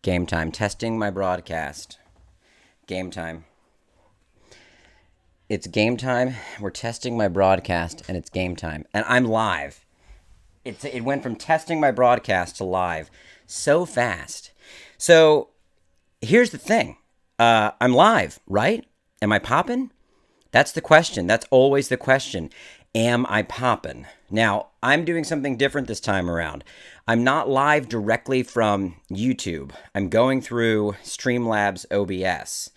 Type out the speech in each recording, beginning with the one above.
Game time. Testing my broadcast. Game time. It's game time. We're testing my broadcast, and it's game time. And I'm live. It went from testing my broadcast to live so fast. So here's the thing. I'm live, right? Am I popping? That's the question. That's always the question. Am I popping? Now, I'm doing something different this time around. I'm not live directly from YouTube. I'm going through Streamlabs OBS.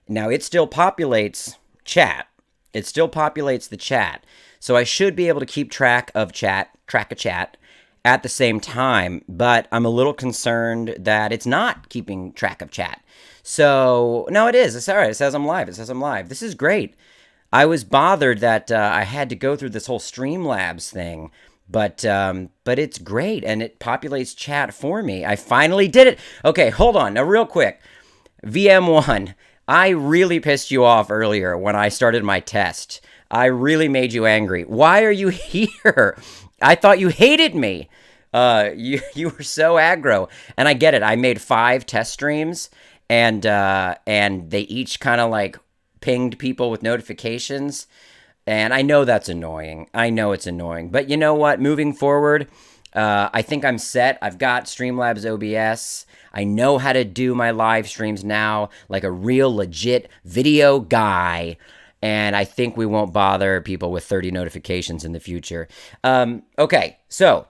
Now, it still populates chat. It still populates the chat. So I should be able to keep track of chat at the same time, but I'm a little concerned that it's not keeping track of chat. So, no, it is. It's all right. It says I'm live. This is great. I was bothered that I had to go through this whole Streamlabs thing, but it's great, and it populates chat for me. I finally did it. Okay, hold on. Now, real quick. VM1, I really pissed you off earlier when I started my test. I really made you angry. Why are you here? I thought you hated me. You were so aggro, and I get it. I made 5 test streams, and they each kind of like pinged people with notifications, and I know that's annoying. I know it's annoying, but you know what? Moving forward, I think I'm set. I've got Streamlabs OBS. I know how to do my live streams now like a real legit video guy, and I think we won't bother people with 30 notifications in the future. Okay, so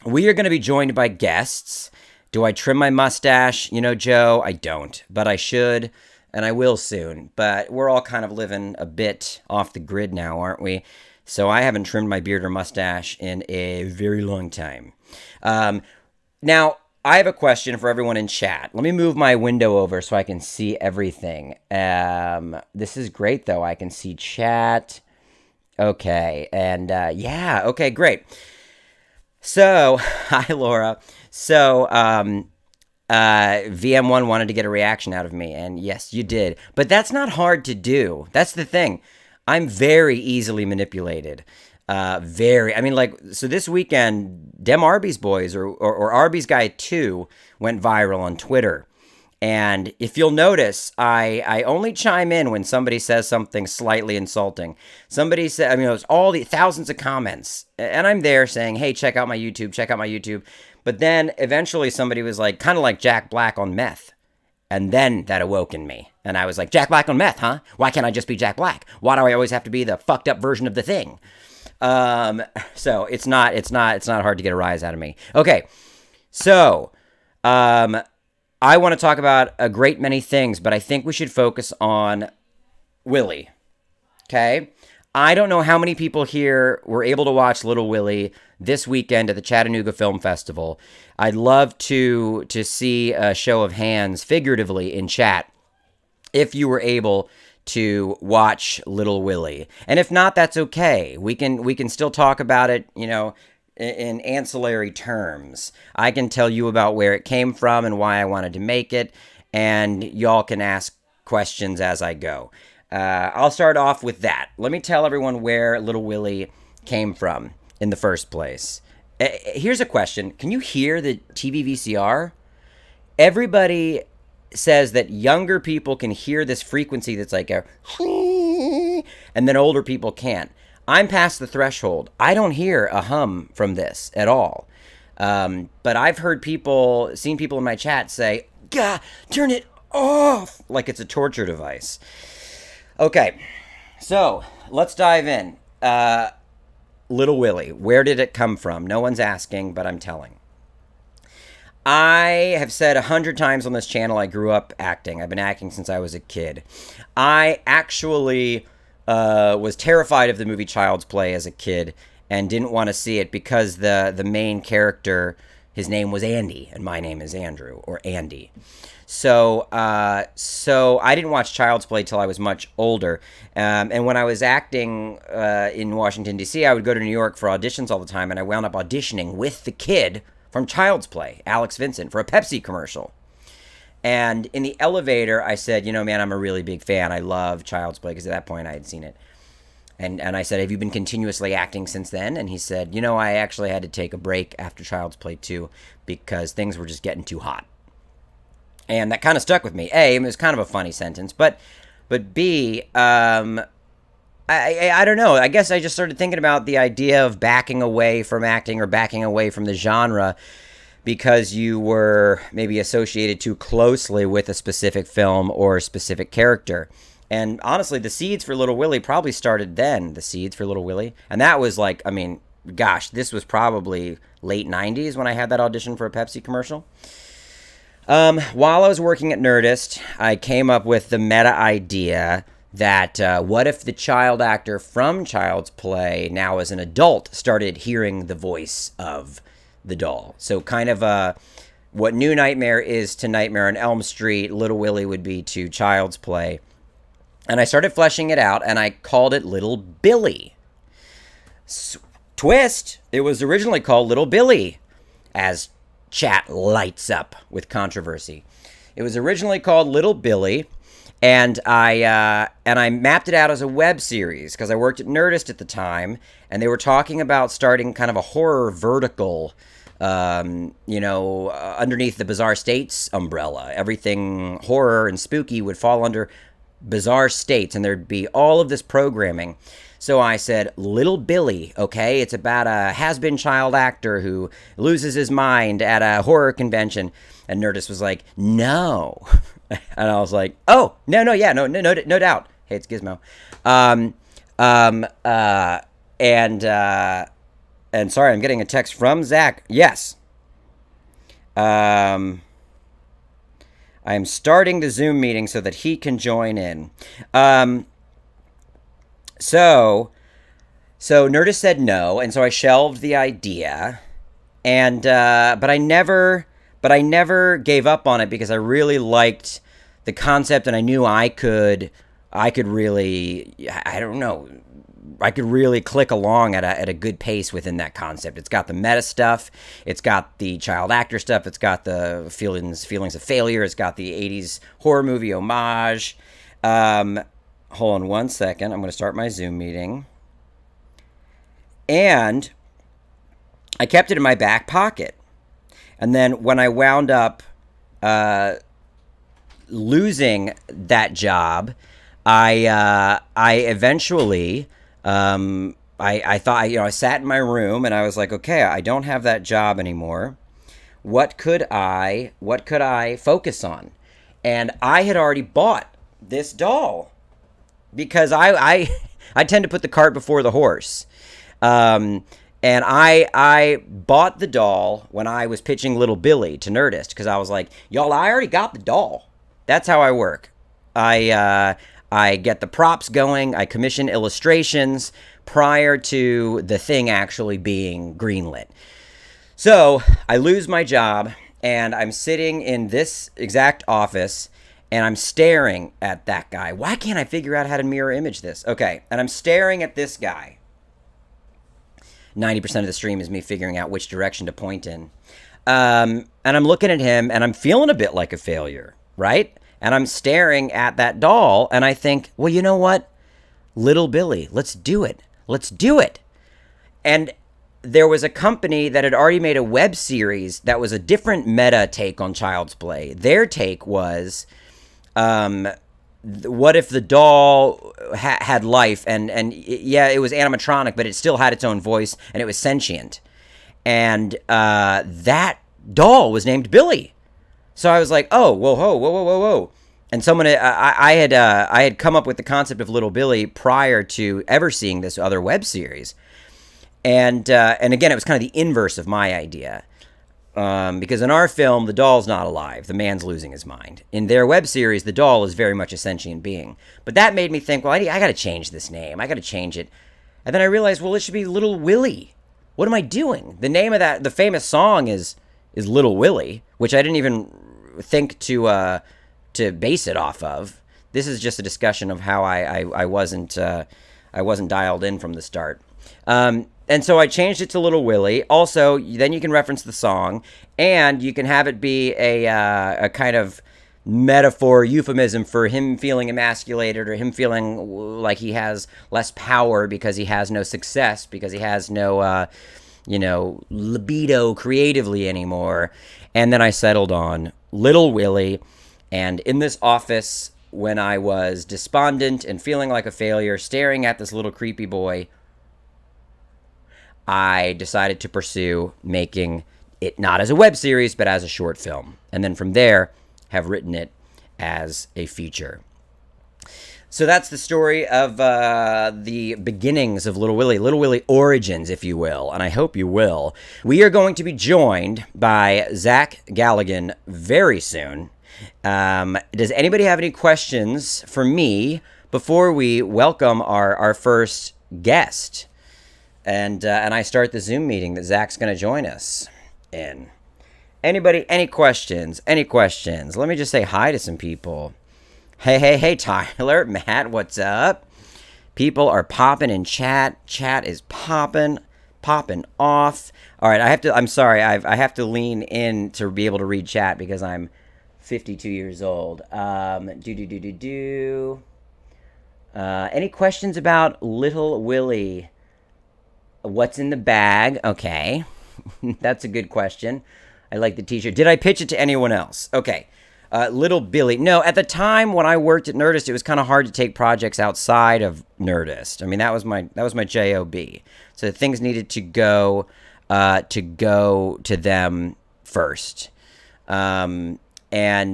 we are going to be joined by guests. Do I trim my mustache? You know, Joe, I don't, but I should. And I will soon, but we're all kind of living a bit off the grid now, aren't we? So I haven't trimmed my beard or mustache in a very long time. Now, I have a question for everyone in chat. Let me move my window over so I can see everything. This is great, though. I can see chat. Okay, and yeah, okay, great. So, hi, Laura. So, VM1 wanted to get a reaction out of me, and yes, you did. But that's not hard to do. That's the thing. I'm very easily manipulated. I mean, like, so this weekend, Dem Arby's Boys, or Arby's Guy 2, went viral on Twitter. And if you'll notice, I only chime in when somebody says something slightly insulting. Somebody said, I mean, it was all the thousands of comments, and I'm there saying, hey, check out my YouTube. But then eventually somebody was like, kind of like Jack Black on meth. And then that awoke in me. And I was like, Jack Black on meth, huh? Why can't I just be Jack Black? Why do I always have to be the fucked up version of the thing? So it's not hard to get a rise out of me. Okay. So, I want to talk about a great many things, but I think we should focus on Willy. Okay? I don't know how many people here were able to watch Little Willie this weekend at the Chattanooga Film Festival. I'd love to see a show of hands, figuratively, in chat, if you were able to watch Little Willie. And if not, that's okay. We can still talk about it, you know, in ancillary terms. I can tell you about where it came from and why I wanted to make it, and y'all can ask questions as I go. I'll start off with that. Let me tell everyone where Little Willie came from in the first place. Here's a question. Can you hear the TV VCR? Everybody says that younger people can hear this frequency that's like a and then older people can't. I'm past the threshold. I don't hear a hum from this at all. But I've seen people in my chat say, "God, turn it off," like it's a torture device. Okay, so let's dive in. Little Willie, where did it come from? No one's asking, but I'm telling. I have said 100 times on this channel I grew up acting. I've been acting since I was a kid. I actually was terrified of the movie Child's Play as a kid and didn't want to see it because the main character, his name was Andy, and my name is Andrew, or Andy. So I didn't watch Child's Play till I was much older. And when I was acting in Washington, D.C., I would go to New York for auditions all the time, and I wound up auditioning with the kid from Child's Play, Alex Vincent, for a Pepsi commercial. And in the elevator, I said, you know, man, I'm a really big fan. I love Child's Play, because at that point I had seen it. And I said, have you been continuously acting since then? And he said, you know, I actually had to take a break after Child's Play 2 because things were just getting too hot. And that kind of stuck with me. A, it was kind of a funny sentence, but B, I don't know. I guess I just started thinking about the idea of backing away from acting or backing away from the genre because you were maybe associated too closely with a specific film or a specific character. And honestly, the seeds for Little Willie probably started then. The seeds for Little Willie. And that was like, I mean, gosh, this was probably late 90s when I had that audition for a Pepsi commercial. While I was working at Nerdist, I came up with the meta idea that what if the child actor from Child's Play, now as an adult, started hearing the voice of the doll? So kind of what New Nightmare is to Nightmare on Elm Street, Little Willie would be to Child's Play. And I started fleshing it out, and I called it Little Billy. Twist, it was originally called Little Billy, as chat lights up with controversy. It was originally called Little Billy, and I mapped it out as a web series because I worked at Nerdist at the time, and they were talking about starting kind of a horror vertical, underneath the Bizarre States umbrella. Everything horror and spooky would fall under Bizarre States, and there'd be all of this programming. So I said, Little Billy, okay? It's about a has-been child actor who loses his mind at a horror convention. And Nerdist was like, no. And I was like, oh, no doubt. Hey, it's Gizmo. And sorry, I'm getting a text from Zach. Yes. I am starting the Zoom meeting so that he can join in. So Nerdist said no, and so I shelved the idea, and but I never gave up on it because I really liked the concept, and I knew I could really, I could really click along at a good pace within that concept. It's got the meta stuff, it's got the child actor stuff, it's got the feelings of failure, it's got the 80s horror movie homage. Hold on one second. I'm going to start my Zoom meeting. And I kept it in my back pocket. And then when I wound up losing that job, I eventually, I thought, I sat in my room and I was like, okay, I don't have that job anymore. What could I focus on? And I had already bought this doll. Because I tend to put the cart before the horse. And I bought the doll when I was pitching Little Billy to Nerdist. Because I was like, y'all, I already got the doll. That's how I work. I get the props going. I commission illustrations prior to the thing actually being greenlit. So I lose my job. And I'm sitting in this exact office. And I'm staring at that guy. Why can't I figure out how to mirror image this? Okay, and I'm staring at this guy. 90% of the stream is me figuring out which direction to point in. And I'm looking at him, and I'm feeling a bit like a failure, right? And I'm staring at that doll, and I think, well, you know what? Little Billy, let's do it. Let's do it. And there was a company that had already made a web series that was a different meta take on Child's Play. Their take was... what if the doll had life and it was animatronic, but it still had its own voice and it was sentient. And that doll was named Billy. So I was like, oh, whoa. And someone, I had come up with the concept of Little Billy prior to ever seeing this other web series. And again, it was kind of the inverse of my idea. Because in our film, the doll's not alive. The man's losing his mind. In their web series, the doll is very much a sentient being. But that made me think, well, I got to change this name. I got to change it. And then I realized, well, it should be Little Willie. What am I doing? The name of the famous song is Little Willie, which I didn't even think to base it off of. This is just a discussion of how I wasn't dialed in from the start. And so I changed it to Little Willie. Also, then you can reference the song, and you can have it be a kind of metaphor, euphemism for him feeling emasculated or him feeling like he has less power because he has no success, because he has no, libido creatively anymore. And then I settled on Little Willie. And in this office, when I was despondent and feeling like a failure, staring at this little creepy boy, I decided to pursue making it not as a web series, but as a short film. And then from there, have written it as a feature. So that's the story of the beginnings of Little Willie origins, if you will, and I hope you will. We are going to be joined by Zach Galligan very soon. Does anybody have any questions for me before we welcome our first guest? And I start the Zoom meeting that Zach's going to join us in. Anybody, any questions? Any questions? Let me just say hi to some people. Hey, Tyler, Matt, what's up? People are popping in chat. Chat is popping off. All right, I'm sorry, I have to lean in to be able to read chat because I'm 52 years old. Any questions about Little Willie? What's in the bag? Okay, that's a good question. I like the t-shirt. Did I pitch it to anyone else? Okay. Little Billy. No, at the time when I worked at Nerdist, it was kind of hard to take projects outside of Nerdist. I mean, that was my job. So things needed to go to them first. And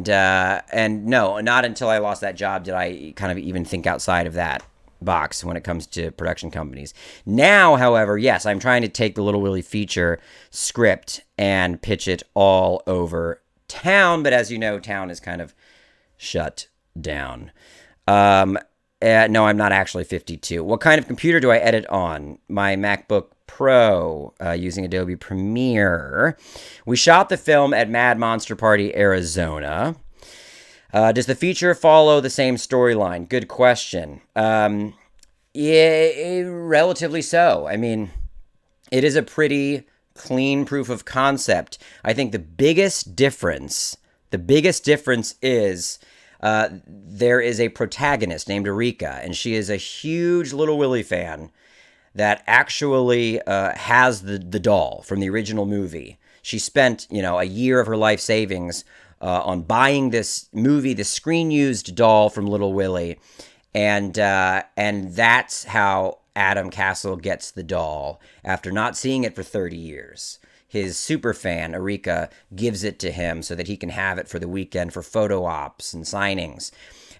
no, not until I lost that job did I kind of even think outside of that box when it comes to production companies. Now, however, yes, I'm trying to take the Little Willie feature script and pitch it all over town, but as you know, town is kind of shut down. No, I'm not actually 52. What kind of computer do I edit on? My MacBook Pro, using Adobe Premiere. We shot the film at Mad Monster Party, Arizona. Does the feature follow the same storyline? Good question. Yeah, relatively so. I mean, it is a pretty clean proof of concept. I think the biggest difference is there is a protagonist named Erika, and she is a huge Little Willie fan that actually has the doll from the original movie. She spent, a year of her life savings on buying this screen-used doll from Little Willie, and that's how Adam Castle gets the doll after not seeing it for 30 years. His super fan, Erika, gives it to him so that he can have it for the weekend for photo ops and signings.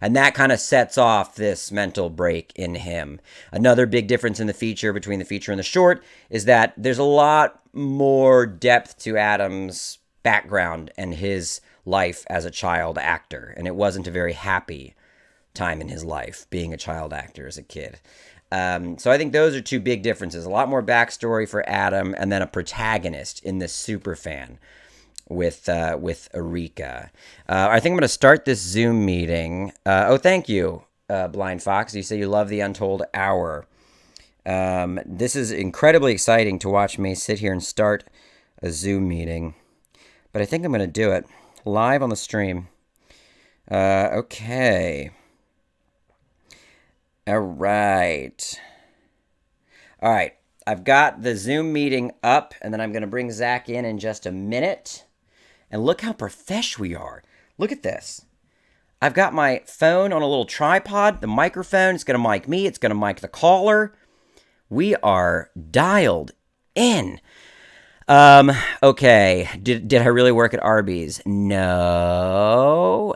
And that kind of sets off this mental break in him. Another big difference in the feature between the feature and the short is that there's a lot more depth to Adam's background and his life as a child actor. And it wasn't a very happy time in his life being a child actor as a kid. So I think those are two big differences. A lot more backstory for Adam, and then a protagonist in this super fan with Erika. I think I'm going to start this Zoom meeting. Thank you, Blind Fox. You say you love the Untold Hour. This is incredibly exciting to watch me sit here and start a Zoom meeting. But I think I'm going to do it live on the stream. Okay. All right. I've got the Zoom meeting up, and then I'm going to bring Zach in just a minute. And look how profesh we are. Look at this. I've got my phone on a little tripod. The microphone is going to mic me. It's going to mic the caller. We are dialed in. Okay. Did I really work at Arby's? No.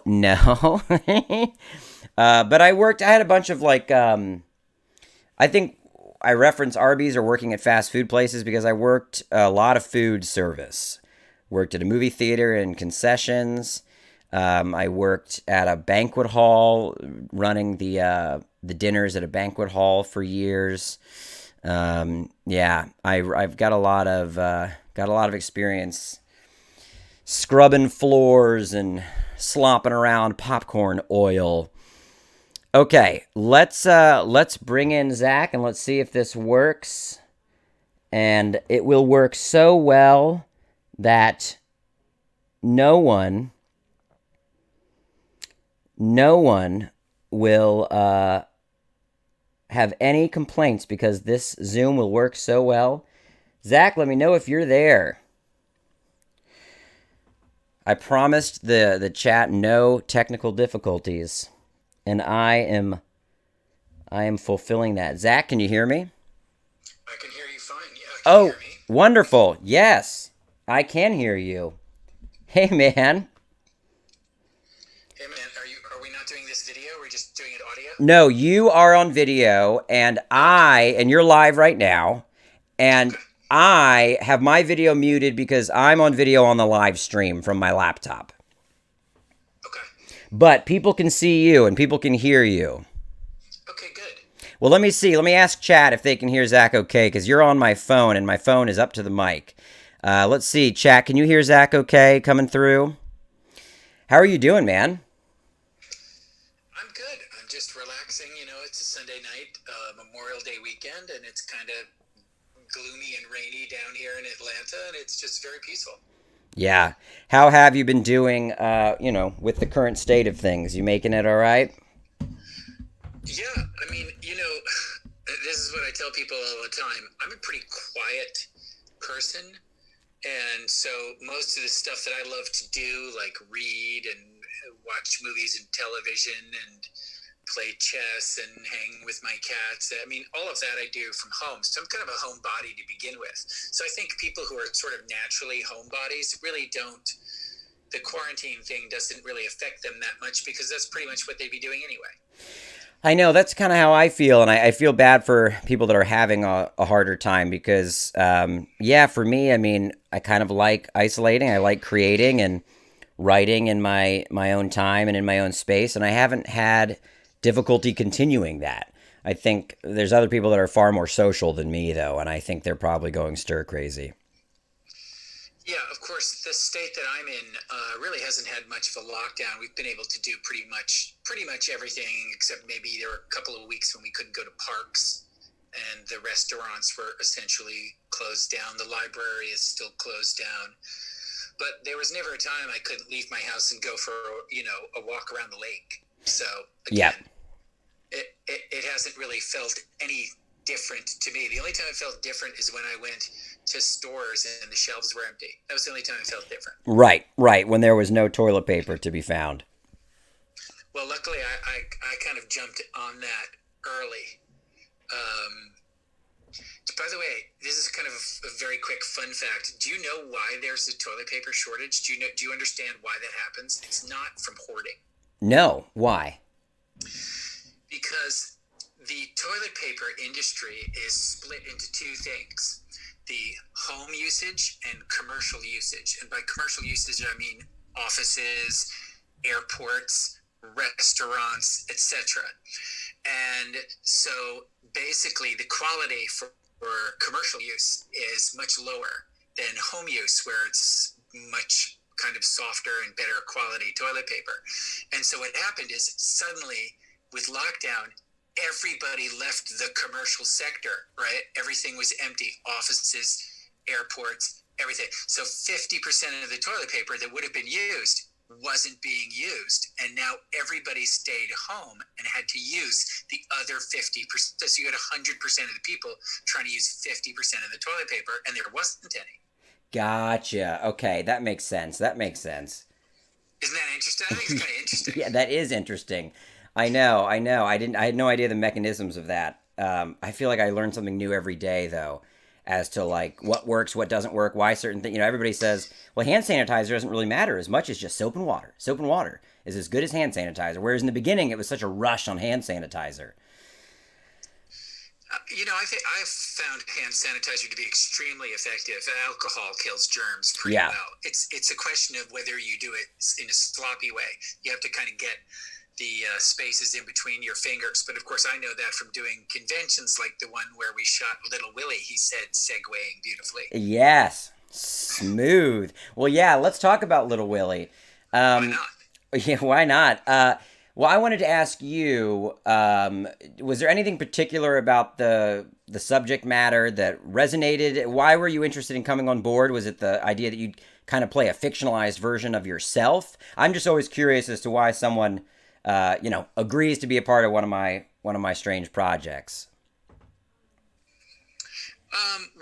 But I had a bunch of I think I reference Arby's or working at fast food places because I worked a lot of food service. Worked at a movie theater and concessions. I worked at a banquet hall, running the dinners at a banquet hall for years. I've got a lot of experience scrubbing floors and slopping around popcorn oil. Okay, let's bring in Zach and let's see if this works. And it will work so well that no one will have any complaints because this Zoom will work so well. Zach, let me know if you're there. I promised the chat no technical difficulties, and I am fulfilling that. Zach, can you hear me? I can hear you fine. Yeah, can you Oh, hear me? wonderful. Yes, I can hear you. Hey, man. Hey man, are we not doing this video? We're just doing it audio? No, you are on video, and you're live right now, and Okay. I have my video muted because I'm on video on the live stream from my laptop. Okay. But people can see you and people can hear you. Okay, good. Well, let me see. Let me ask chat if they can hear Zach okay, because you're on my phone and my phone is up to the mic. Let's see. Chat, can you hear Zach okay coming through? How are you doing, man? I'm good. I'm just relaxing. It's a Sunday night, Memorial Day weekend, and it's kind of gloomy and rainy down here in Atlanta, and it's just very peaceful. Yeah. How have you been doing, with the current state of things? You making it all right? Yeah, I mean, this is what I tell people all the time. I'm a pretty quiet person, and so most of the stuff that I love to do, like read and watch movies and television and play chess and hang with my cats, I mean, all of that I do from home. So I'm kind of a homebody to begin with. So I think people who are sort of naturally homebodies really don't, the quarantine thing doesn't really affect them that much because that's pretty much what they'd be doing anyway. I know that's kind of how I feel, and I feel bad for people that are having a harder time because, for me, I mean, I kind of like isolating. I like creating and writing in my own time and in my own space, and I haven't had difficulty continuing that. I think there's other people that are far more social than me, though, and I think they're probably going stir crazy. Yeah, of course, the state that I'm in really hasn't had much of a lockdown. We've been able to do pretty much everything, except maybe there were a couple of weeks when we couldn't go to parks, and the restaurants were essentially closed down. The library is still closed down, but there was never a time I couldn't leave my house and go for a walk around the lake. So Yeah. again, it hasn't really felt any different to me. The only time it felt different is when I went to stores and the shelves were empty. That was the only time it felt different. Right, right. When there was no toilet paper to be found. Well, luckily, I kind of jumped on that early. Um, by the way, this is kind of a very quick fun fact. Do you know why there's a toilet paper shortage? Do you understand why that happens? It's not from hoarding. No. Why? Because the toilet paper industry is split into two things: the home usage and commercial usage. And by commercial usage, I mean offices, airports, restaurants, etc. And so basically the quality for commercial use is much lower than home use, where it's much kind of softer and better quality toilet paper. And so what happened is suddenly with lockdown, everybody left the commercial sector, right? Everything was empty. Offices, airports, everything. So 50% of the toilet paper that would have been used wasn't being used. And now everybody stayed home and had to use the other 50%. So you had 100% of the people trying to use 50% of the toilet paper, and there wasn't any. Gotcha. Okay, that makes sense. That makes sense. Isn't that interesting? I think it's kind of interesting. Yeah, that is interesting. I know. I know. I had no idea the mechanisms of that. I feel like I learn something new every day, though, as to like what works, what doesn't work, why certain things. Everybody says, well, hand sanitizer doesn't really matter as much as just soap and water. Soap and water is as good as hand sanitizer. Whereas in the beginning, it was such a rush on hand sanitizer. I think I've found hand sanitizer to be extremely effective. Alcohol kills germs pretty Yeah. well. It's a question of whether you do it in a sloppy way. You have to kind of get the spaces in between your fingers. But of course, I know that from doing conventions like the one where we shot Little Willie. He said segueing beautifully. Yes. Smooth. Well, yeah, let's talk about Little Willie. Why not? Yeah, why not? Well, I wanted to ask you, was there anything particular about the subject matter that resonated? Why were you interested in coming on board? Was it the idea that you'd kind of play a fictionalized version of yourself? I'm just always curious as to why someone, agrees to be a part of one of my strange projects.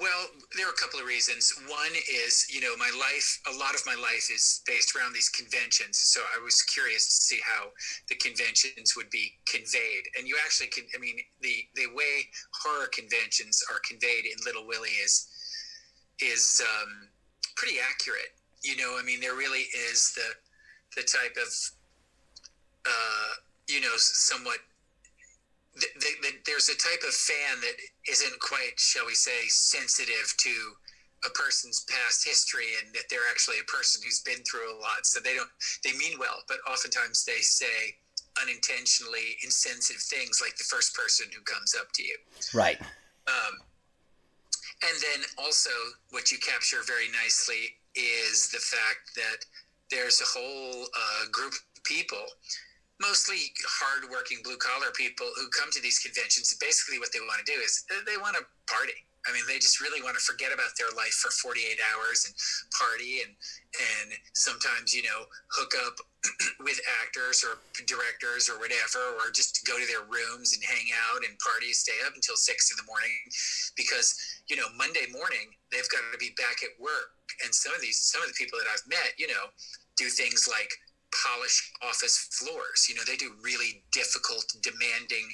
Well, There are a couple of reasons. One is, my life, a lot of my life is based around these conventions. So I was curious to see how the conventions would be conveyed. And you actually can, the way horror conventions are conveyed in Little Willie is pretty accurate. There really is the type of, somewhat, there's a type of fan that isn't quite, shall we say, sensitive to a person's past history, and that they're actually a person who's been through a lot. So they mean well, but oftentimes they say unintentionally insensitive things, like the first person who comes up to you. Right. And then also what you capture very nicely is the fact that there's a whole group of people, mostly hardworking blue-collar people, who come to these conventions. And basically what they want to do is they want to party. They just really want to forget about their life for 48 hours and party and sometimes, hook up with actors or directors or whatever, or just go to their rooms and hang out and party, stay up until 6 a.m. because, Monday morning they've got to be back at work. And some of the people that I've met, do things like polish office floors. They do really difficult, demanding,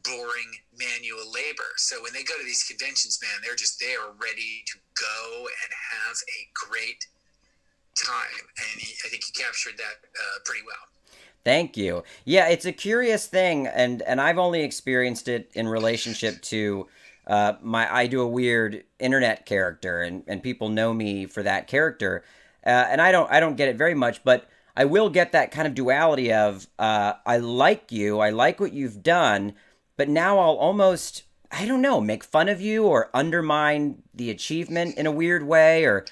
boring manual labor. So when they go to these conventions, man, they are ready to go and have a great time. And I think you captured that pretty well. Thank you. Yeah, it's a curious thing, and I've only experienced it in relationship to I do a weird internet character, and people know me for that character, and I don't get it very much, but I will get that kind of duality of I like you, I like what you've done, but now I'll almost, I don't know, make fun of you or undermine the achievement in a weird way, or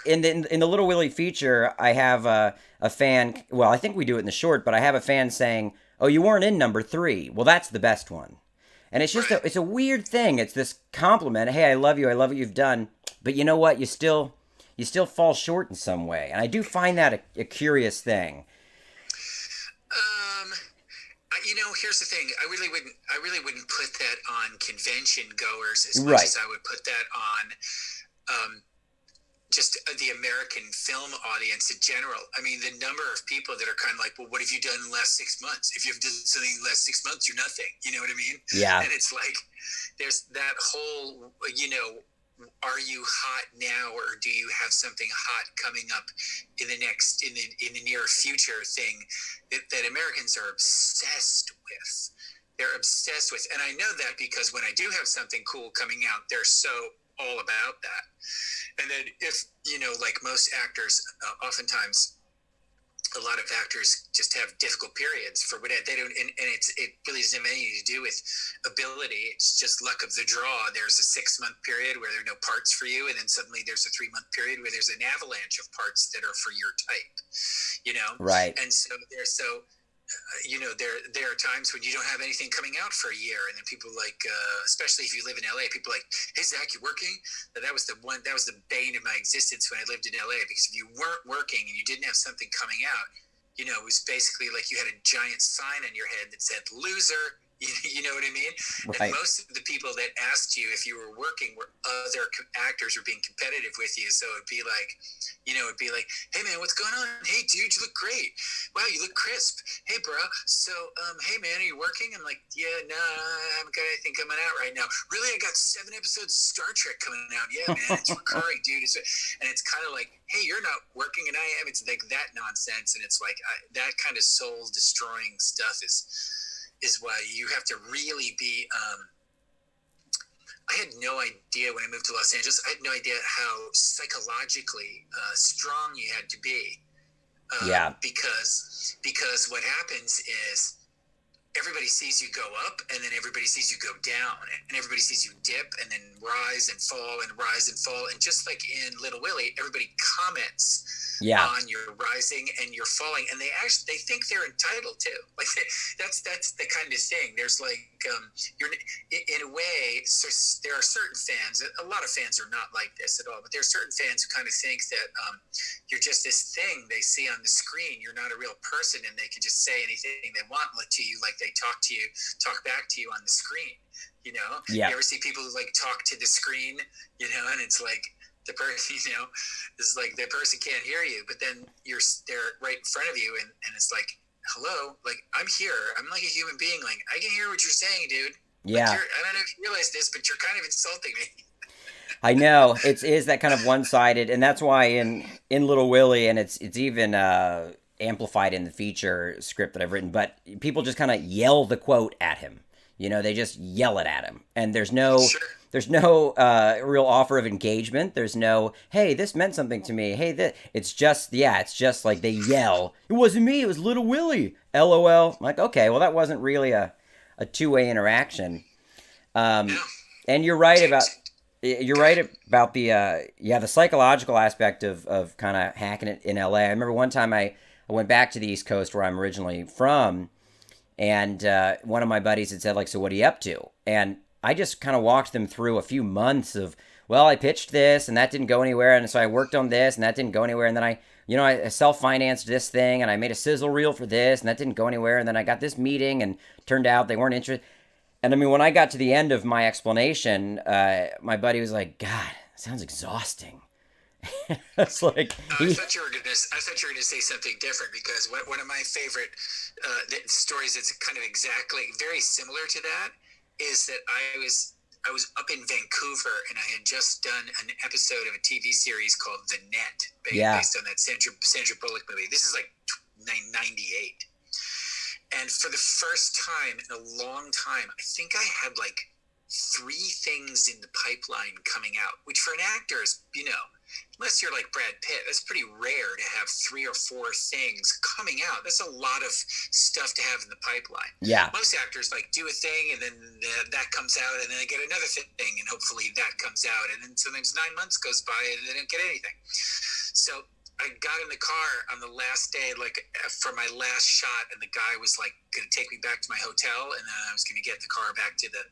in the Little Willie feature, I have a fan. Well, I think we do it in the short, but I have a fan saying, "Oh, you weren't in number 3. Well, that's the best one." And it's just it's a weird thing. It's this compliment. Hey, I love you. I love what you've done. But you know what? You still fall short in some way. And I do find that a curious thing. Here's the thing. I really wouldn't put that on convention goers as much as I would put that on just the American film audience in general. The number of people that are kind of like, well, what have you done in the last 6 months? If you have done something in the last 6 months, you're nothing. You know what I mean? Yeah. And it's like, there's that whole, are you hot now, or do you have something hot coming up in the near future thing that Americans are obsessed with? They're obsessed with. And I know that because when I do have something cool coming out, they're so all about that. And then if, like most actors, oftentimes a lot of actors just have difficult periods for what they don't, and it really doesn't have anything to do with ability. It's just luck of the draw. There's a 6-month period where there are no parts for you, and then suddenly there's a 3-month period where there's an avalanche of parts that are for your type, Right. And so there are times when you don't have anything coming out for a year, and then people like, especially if you live in LA, people are like, hey, Zach, you working? That was the bane of my existence when I lived in LA, because if you weren't working and you didn't have something coming out, it was basically like you had a giant sign on your head that said loser. You know what I mean? Right. And most of the people that asked you if you were working were other actors were being competitive with you. So it'd be like, hey man, what's going on? Hey dude, you look great. Wow, you look crisp. Hey bro, so hey man, are you working? I'm like, yeah, no, I haven't got anything coming out right now. Really? I got 7 episodes of Star Trek coming out. Yeah man, it's recurring, dude. And it's kind of like, hey, you're not working and I am. It's like that nonsense. And it's like that kind of soul destroying stuff is why you have to really be I had no idea when I moved to Los Angeles. I had no idea how psychologically strong you had to be. Because what happens is everybody sees you go up, and then everybody sees you go down, and everybody sees you dip and then rise and fall and rise and fall. And just like in Little Willie, everybody comments on your rising and your falling, and they think they're entitled to. Like that's the kind of thing. There's like you're in a way. So there are certain fans. A lot of fans are not like this at all, but there are certain fans who kind of think that you're just this thing they see on the screen. You're not a real person, and they can just say anything they want to you, like they talk back to you on the screen. You know, Yeah. You ever see people who like talk to the screen, you know, and it's like the person, you know, it's like the person can't hear you, but then they're right in front of you, and it's like, hello, like I'm here, I'm like a human being, like I can hear what you're saying, dude. Yeah. Like, I don't know if you realize this, but you're kind of insulting me. I know it is that kind of one-sided, and that's why in Little Willie, and it's even amplified in the feature script that I've written. But people just kind of yell the quote at him. You know, they just yell it at him, and there's no real offer of engagement. There's no, hey, this meant something to me. Hey, this. It's just like they yell. It wasn't me. It was Little Willie. LOL. I'm like, okay, well, that wasn't really a two-way interaction. And you're right about the psychological aspect of kind of hacking it in LA. I remember one time I went back to the East Coast where I'm originally from, and one of my buddies had said, like, so what are you up to? And I just kind of walked them through a few months of, well, I pitched this and that didn't go anywhere, and so I worked on this and that didn't go anywhere, and then I self-financed this thing, and I made a sizzle reel for this and that didn't go anywhere, and then I got this meeting and turned out they weren't interested. And I mean, when I got to the end of my explanation, my buddy was like, God, it sounds exhausting. It's like I thought you were gonna say something different, because one of my favorite stories that's kind of exactly very similar to that is that I was up in Vancouver, and I had just done an episode of a TV series called The Net, based on that Sandra Bullock movie. This is like 98. And for the first time in a long time, I think I had like 3 things in the pipeline coming out, which for an actor is, you know, unless you're like Brad Pitt, that's pretty rare to have 3 or 4 things coming out. That's a lot of stuff to have in the pipeline. Yeah. Most actors like do a thing, and then that comes out, and then they get another thing, and hopefully that comes out, and then sometimes 9 months goes by and they don't get anything. So I got in the car on the last day, like for my last shot, and the guy was like going to take me back to my hotel, and then I was going to get the car back to the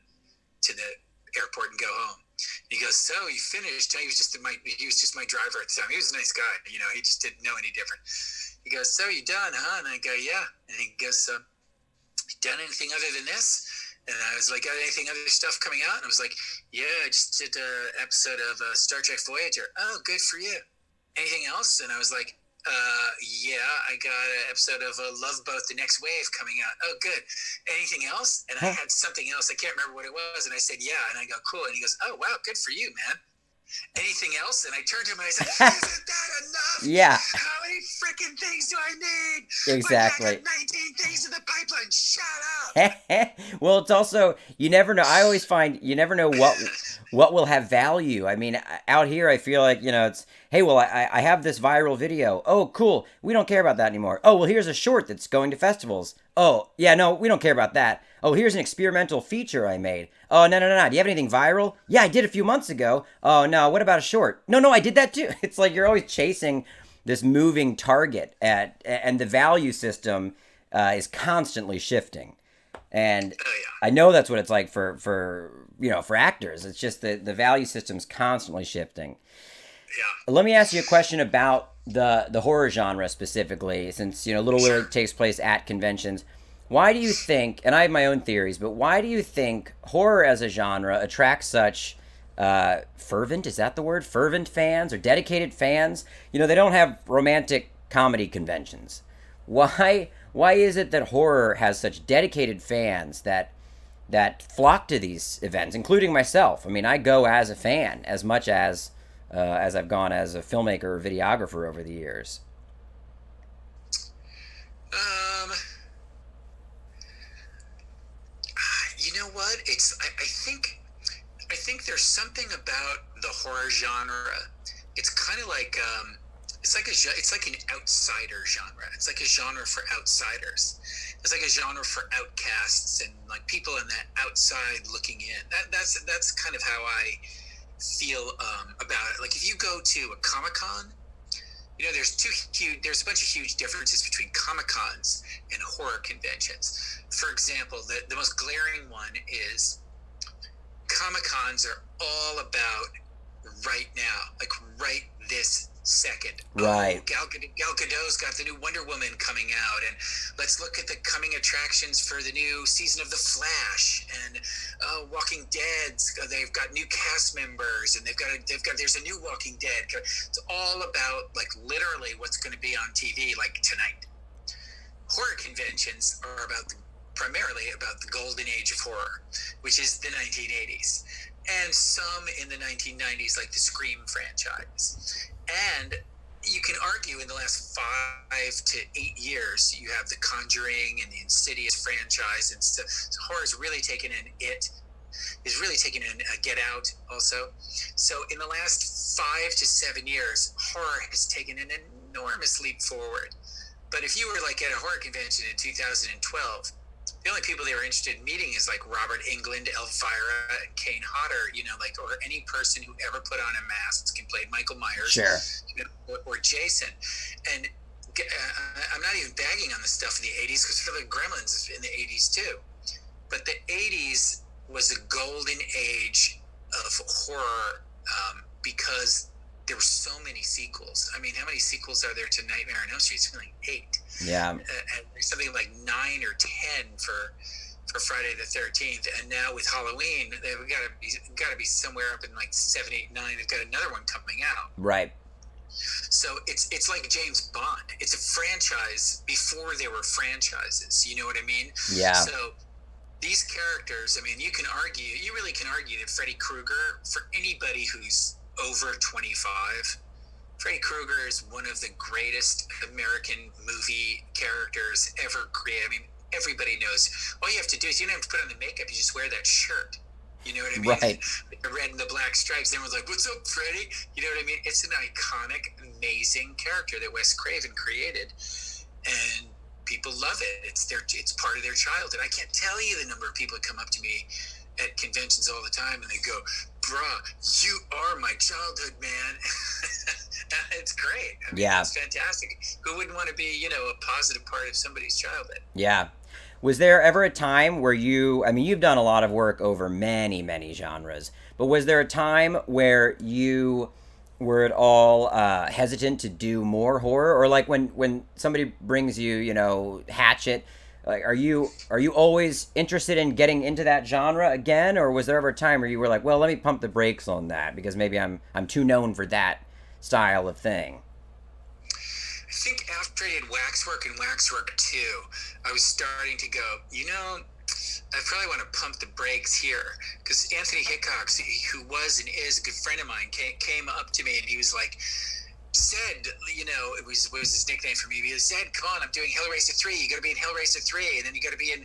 airport and go home. He goes, so you finished? He was just my driver at the time. He was a nice guy, you know. He just didn't know any different. He goes, so you done, huh? And I go, yeah. And he goes, done anything other than this? And I was like, got anything other stuff coming out? And I was like, yeah, I just did an episode of Star Trek Voyager. Oh, good for you. Anything else? And I was like, yeah, I got an episode of Love Boat, The Next Wave coming out. Oh, good. Anything else? And I had something else. I can't remember what it was. And I said, yeah. And I go, cool. And he goes, oh, wow, good for you, man. Anything else? And I turned to him and I said, isn't that enough? Yeah. How many freaking things do I need? Exactly. Like, I got 19 things in the pipeline. Shut up. Well, it's also, you never know. I always find you never know what will have value. I mean, out here, I feel like, you know, it's, hey, well, I have this viral video. Oh, cool. We don't care about that anymore. Oh, well, here's a short that's going to festivals. Oh, yeah, no, we don't care about that. Oh, here's an experimental feature I made. Oh, no. Do you have anything viral? Yeah, I did a few months ago. Oh, no, what about a short? No, I did that too. It's like you're always chasing this moving target, and the value system is constantly shifting. And I know that's what it's like for actors. It's just the value system's constantly shifting. Yeah. Let me ask you a question about the horror genre specifically, since, you know, Little Willie takes place at conventions. Why do you think, and I have my own theories, but why do you think horror as a genre attracts such fervent, is that the word? Fervent fans or dedicated fans? You know, they don't have romantic comedy conventions. Why is it that horror has such dedicated fans that flock to these events, including myself? I mean, I go as a fan as much as I've gone as a filmmaker or videographer over the years. You know what? I think there's something about the horror genre. It's kind of like it's like an outsider genre. It's like a genre for outsiders. It's like a genre for outcasts and like people on that outside looking in. That's kind of how I feel about it. Like if you go to a Comic-Con, you know, there's a bunch of huge differences between Comic-Cons and horror conventions. For example, the most glaring one is Comic-Cons are all about right now, like right this second. Right. Oh, Gal Gadot's got the new Wonder Woman coming out, and let's look at the coming attractions for the new season of The Flash and Walking Dead. They've got new cast members, and there's a new Walking Dead. It's all about like literally what's going to be on TV like tonight. Horror conventions are primarily about the golden age of horror, which is the 1980s, and some in the 1990s, like the Scream franchise. And you can argue in the last 5 to 8 years, you have the Conjuring and the Insidious franchise, and so horror's really taken in. It is really taken in Get Out also. So in the last 5 to 7 years, horror has taken an enormous leap forward. But if you were like at a horror convention in 2012, the only people they were interested in meeting is like Robert Englund, Elvira, and Kane Hodder, or any person who ever put on a mask and played Michael Myers, sure, or Jason. And I'm not even bagging on the stuff in the 80s, because the Gremlins in the 80s too. But the 80s was a golden age of horror because there were so many sequels. I mean, how many sequels are there to Nightmare on Elm Street? Something like 8. Yeah. And there's something like 9 or 10 for Friday the 13th. And now with Halloween, we've got to be somewhere up in like 7, 8, 9. They've got another one coming out. Right. So it's like James Bond. It's a franchise before there were franchises. You know what I mean? Yeah. So these characters, I mean, you really can argue that Freddy Krueger, for anybody who's over 25, Freddy Krueger is one of the greatest American movie characters ever created. I mean, everybody knows. All you have to do is you don't have to put on the makeup. You just wear that shirt. You know what I mean? Right. The red and the black stripes. Everyone's like, "What's up, Freddy?" You know what I mean? It's an iconic, amazing character that Wes Craven created, and people love it. It's part of their childhood. I can't tell you the number of people that come up to me at conventions all the time and they go, "Bruh, you are my childhood, man." It's great. I mean, yeah, it's fantastic. Who wouldn't want to be, a positive part of somebody's childhood? Yeah. Was there ever a time where you've done a lot of work over many, many genres, but was there a time where you were at all hesitant to do more horror? Or like when somebody brings you, Hatchet, like, are you always interested in getting into that genre again, or was there ever a time where you were like, well, let me pump the brakes on that because maybe I'm too known for that style of thing? I think after I did Waxwork and Waxwork 2, I was starting to go, I probably want to pump the brakes here, because Anthony Hickox, who was and is a good friend of mine, came up to me and he was like, "Zed," it was his nickname for me. He was, "Zed, come on, I'm doing Hellraiser 3. You got to be in Hellraiser 3, and then you got to be in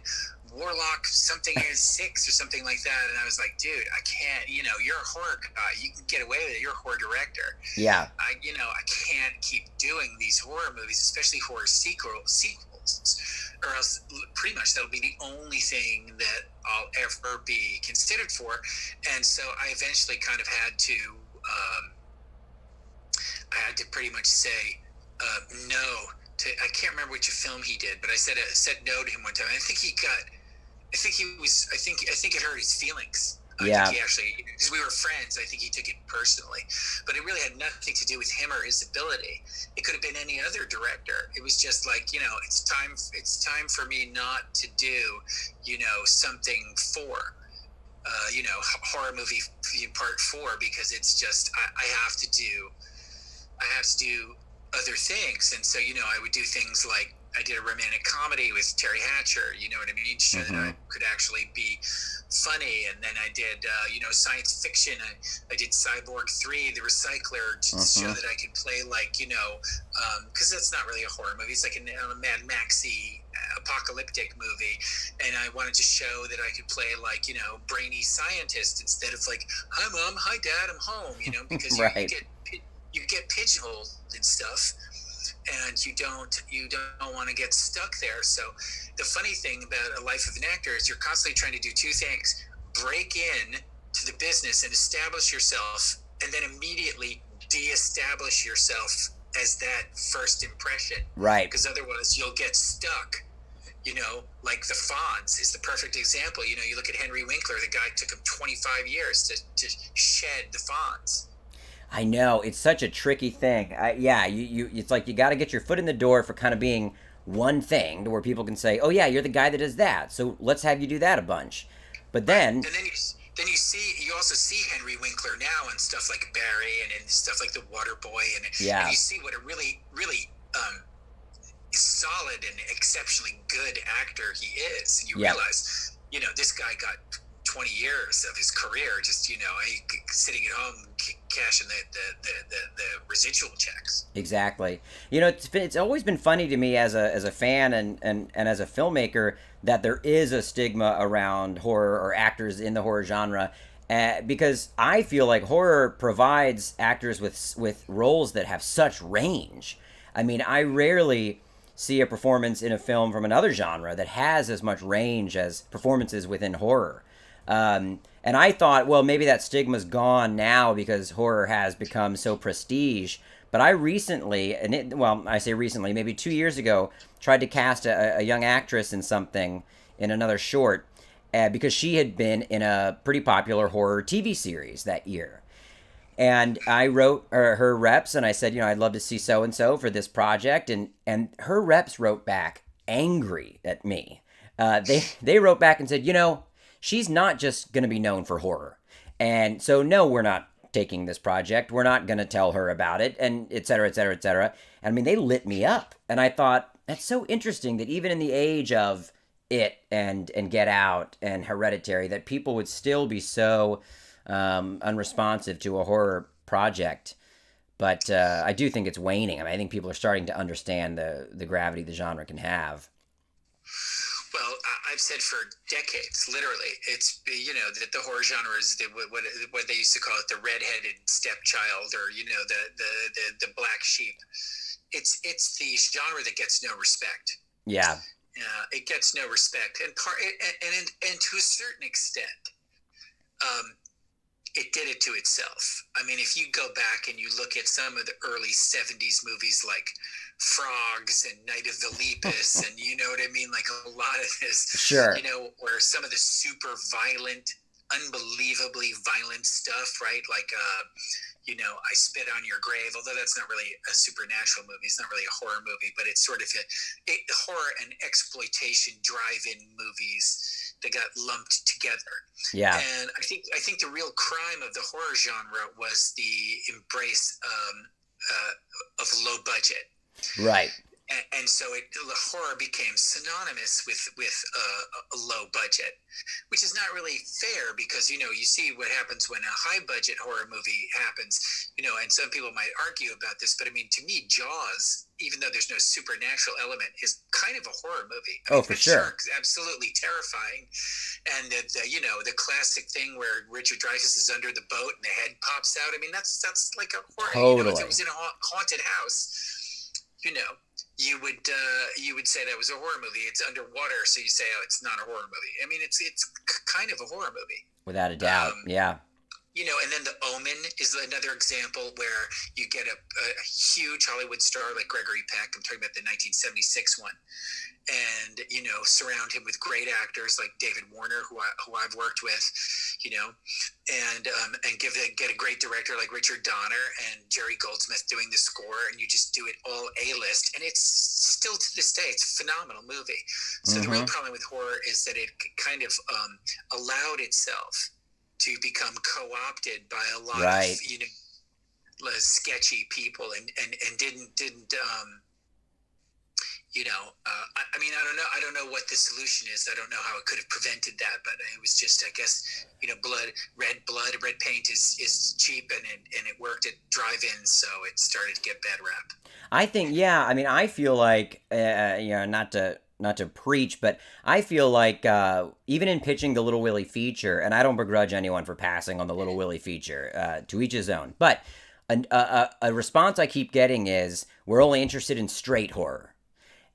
Warlock something is 6 or something like that." And I was like, "Dude, I can't. You're a horror guy. You can get away with it. You're a horror director. Yeah. I can't keep doing these horror movies, especially horror sequels, or else pretty much that'll be the only thing that I'll ever be considered for." And so I eventually kind of had to. I had to pretty much say no to. I can't remember which film he did, but I said no to him one time. I think it hurt his feelings. Yeah. I think he actually, because we were friends, I think he took it personally. But it really had nothing to do with him or his ability. It could have been any other director. It was just like, it's time for me not to do, something for. Horror movie part 4, because it's just I have to do other things. And so I would do things like I did a romantic comedy with Terry Hatcher, you know what I mean, so that I could actually be funny. And then I did science fiction. I did Cyborg 3, The Recycler, to show that I could play like because that's not really a horror movie, it's like a Mad Maxy apocalyptic movie, and I wanted to show that I could play like brainy scientist instead of like, "Hi mom, hi dad, I'm home," because right. you get pigeonholed and stuff, and you don't want to get stuck there. So the funny thing about a life of an actor is you're constantly trying to do two things: break in to the business and establish yourself, and then immediately de-establish yourself as that first impression. Right. Because otherwise you'll get stuck. Like the Fonz is the perfect example. You look at Henry Winkler, the guy took him 25 years to shed the Fonz. I know, it's such a tricky thing. You it's like you got to get your foot in the door for kind of being one thing to where people can say, oh yeah, you're the guy that does that, so let's have you do that a bunch. But then, and you also see Henry Winkler now and stuff like Barry and stuff like The Water Boy, yeah, and you see what a really solid and exceptionally good actor he is, and you realize, this guy got 20 years of his career just sitting at home cashing the residual checks. Exactly. It's always been funny to me as a fan and as a filmmaker that there is a stigma around horror or actors in the horror genre, because I feel like horror provides actors with roles that have such range. I mean, I rarely see a performance in a film from another genre that has as much range as performances within horror. And I thought, well, maybe that stigma's gone now because horror has become so prestige. But I recently, I say recently, maybe 2 years ago, tried to cast a young actress in something, in another short, because she had been in a pretty popular horror TV series that year. And I wrote her reps, and I said, I'd love to see so-and-so for this project. And her reps wrote back angry at me. They wrote back and said, she's not just going to be known for horror. And so, no, we're not taking this project. We're not going to tell her about it, and et cetera, et cetera, et cetera. And I mean, they lit me up. And I thought, that's so interesting that even in the age of It and Get Out and Hereditary, that people would still be so unresponsive to a horror project. But I do think it's waning. I mean, I think people are starting to understand the gravity the genre can have. Well, I've said for decades, literally, it's that the horror genre is what they used to call it, the redheaded stepchild, or the black sheep. It's the genre that gets no respect. Yeah. It gets no respect, and to a certain extent, it did it to itself. I mean, if you go back and you look at some of the early 70s movies like Frogs and Night of the Lepus and you know what I mean, like a lot of this, sure, where some of the super violent, unbelievably violent stuff, right? Like, I Spit on Your Grave, although that's not really a supernatural movie. It's not really a horror movie, but it's sort of a horror and exploitation drive-in movies that got lumped together. Yeah. And I think the real crime of the horror genre was the embrace of low budget. Right. And so the horror became synonymous with a low budget, which is not really fair because, you see what happens when a high budget horror movie happens, and some people might argue about this, but I mean, to me, Jaws, even though there's no supernatural element, is kind of a horror movie. I mean, for sure. Shark's absolutely terrifying. And the classic thing where Richard Dreyfuss is under the boat and the head pops out. I mean, that's like a horror. Totally. If it was in a haunted house, you would say that was a horror movie. It's underwater, so you say, oh, it's not a horror movie. I mean, it's kind of a horror movie. Without a doubt, yeah. And then The Omen is another example where you get a huge Hollywood star like Gregory Peck. I'm talking about the 1976 one. And, surround him with great actors like David Warner, who I've worked with, and get a great director like Richard Donner and Jerry Goldsmith doing the score, and you just do it all A-list. And it's still to this day, it's a phenomenal movie. So the real problem with horror is that it kind of allowed itself to become co-opted by a lot of sketchy people and didn't I mean, I don't know what the solution is. I don't know how it could have prevented that, but it was just, I guess, red paint is cheap and it worked at drive-ins, so it started to get bad rap. I think, yeah. I mean, I feel like, not to preach, but I feel like even in pitching the Little Willie feature, and I don't begrudge anyone for passing on the Little Willie feature, to each his own, but a response I keep getting is, we're only interested in straight horror.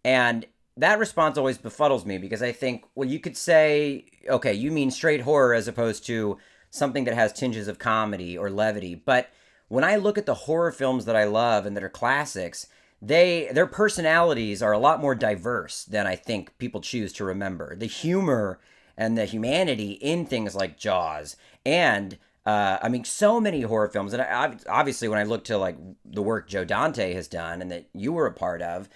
And that response always befuddles me because I think, well, you could say, okay, you mean straight horror as opposed to something that has tinges of comedy or levity. But when I look at the horror films that I love and that are classics, their personalities are a lot more diverse than I think people choose to remember. The humor and the humanity in things like Jaws and I mean, so many horror films, and obviously when I look to like the work Joe Dante has done and that you were a part of,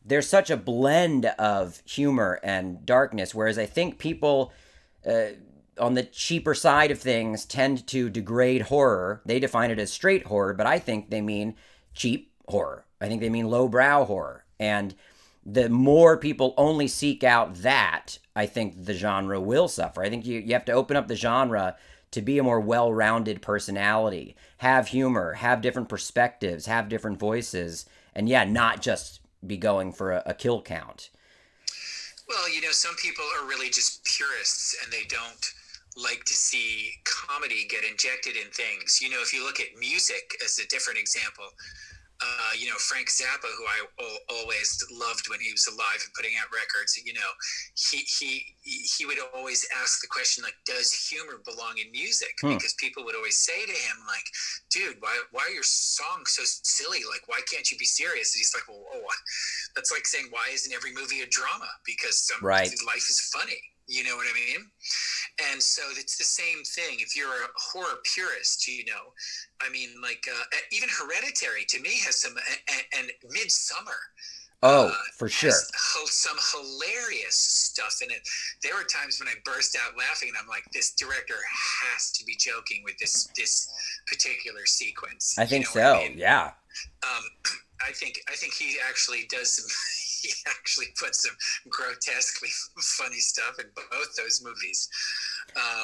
there's such a blend of humor and darkness, whereas I think people on the cheaper side of things tend to degrade horror. They define it as straight horror, but I think they mean cheap horror. I think they mean lowbrow horror. And the more people only seek out that, I think the genre will suffer. I think you have to open up the genre to be a more well-rounded personality, have humor, have different perspectives, have different voices, and yeah, not just be going for a kill count. Well, some people are really just purists and they don't like to see comedy get injected in things. If you look at music as a different example, Frank Zappa, who I always loved when he was alive and putting out records, he would always ask the question, like, does humor belong in music? Because people would always say to him, like, dude, why are your songs so silly? Like, why can't you be serious? And he's like, well, that's like saying, why isn't every movie a drama? Because life is funny. You know what I mean? And so it's the same thing. If you're a horror purist, even Hereditary to me has some, and Midsummer. For sure. Some hilarious stuff in it. There were times when I burst out laughing, and I'm like, "This director has to be joking with this particular sequence." I think so. I mean? Yeah. I think he actually does. He actually puts some grotesquely funny stuff in both those movies.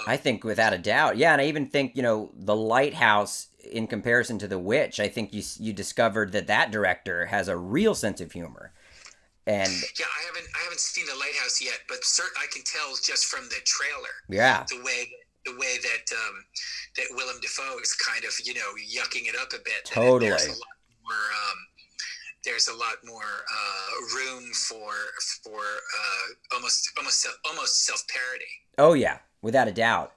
I think without a doubt. Yeah, and I even think, The Lighthouse, in comparison to The Witch, I think you discovered that director has a real sense of humor. And yeah, I haven't seen The Lighthouse yet, but I can tell just from the trailer. Yeah. The way that Willem Dafoe is kind of, yucking it up a bit. Totally. There's a lot more room for almost self-parody. Oh yeah, without a doubt.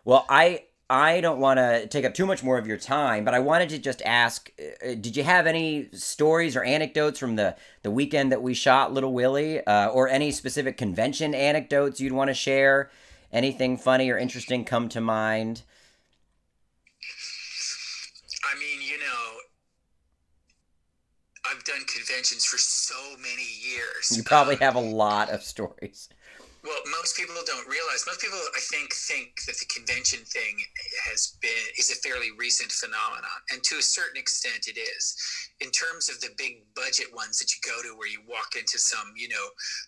Well, I don't want to take up too much more of your time, but I wanted to just ask, did you have any stories or anecdotes from the weekend that we shot Little Willie, or any specific convention anecdotes you'd want to share? Anything funny or interesting come to mind? I mean, I've done conventions for so many years. You probably have a lot of stories. Well, most people don't realize. Most people, I think that the convention thing is a fairly recent phenomenon, and to a certain extent, it is. In terms of the big budget ones that you go to, where you walk into some,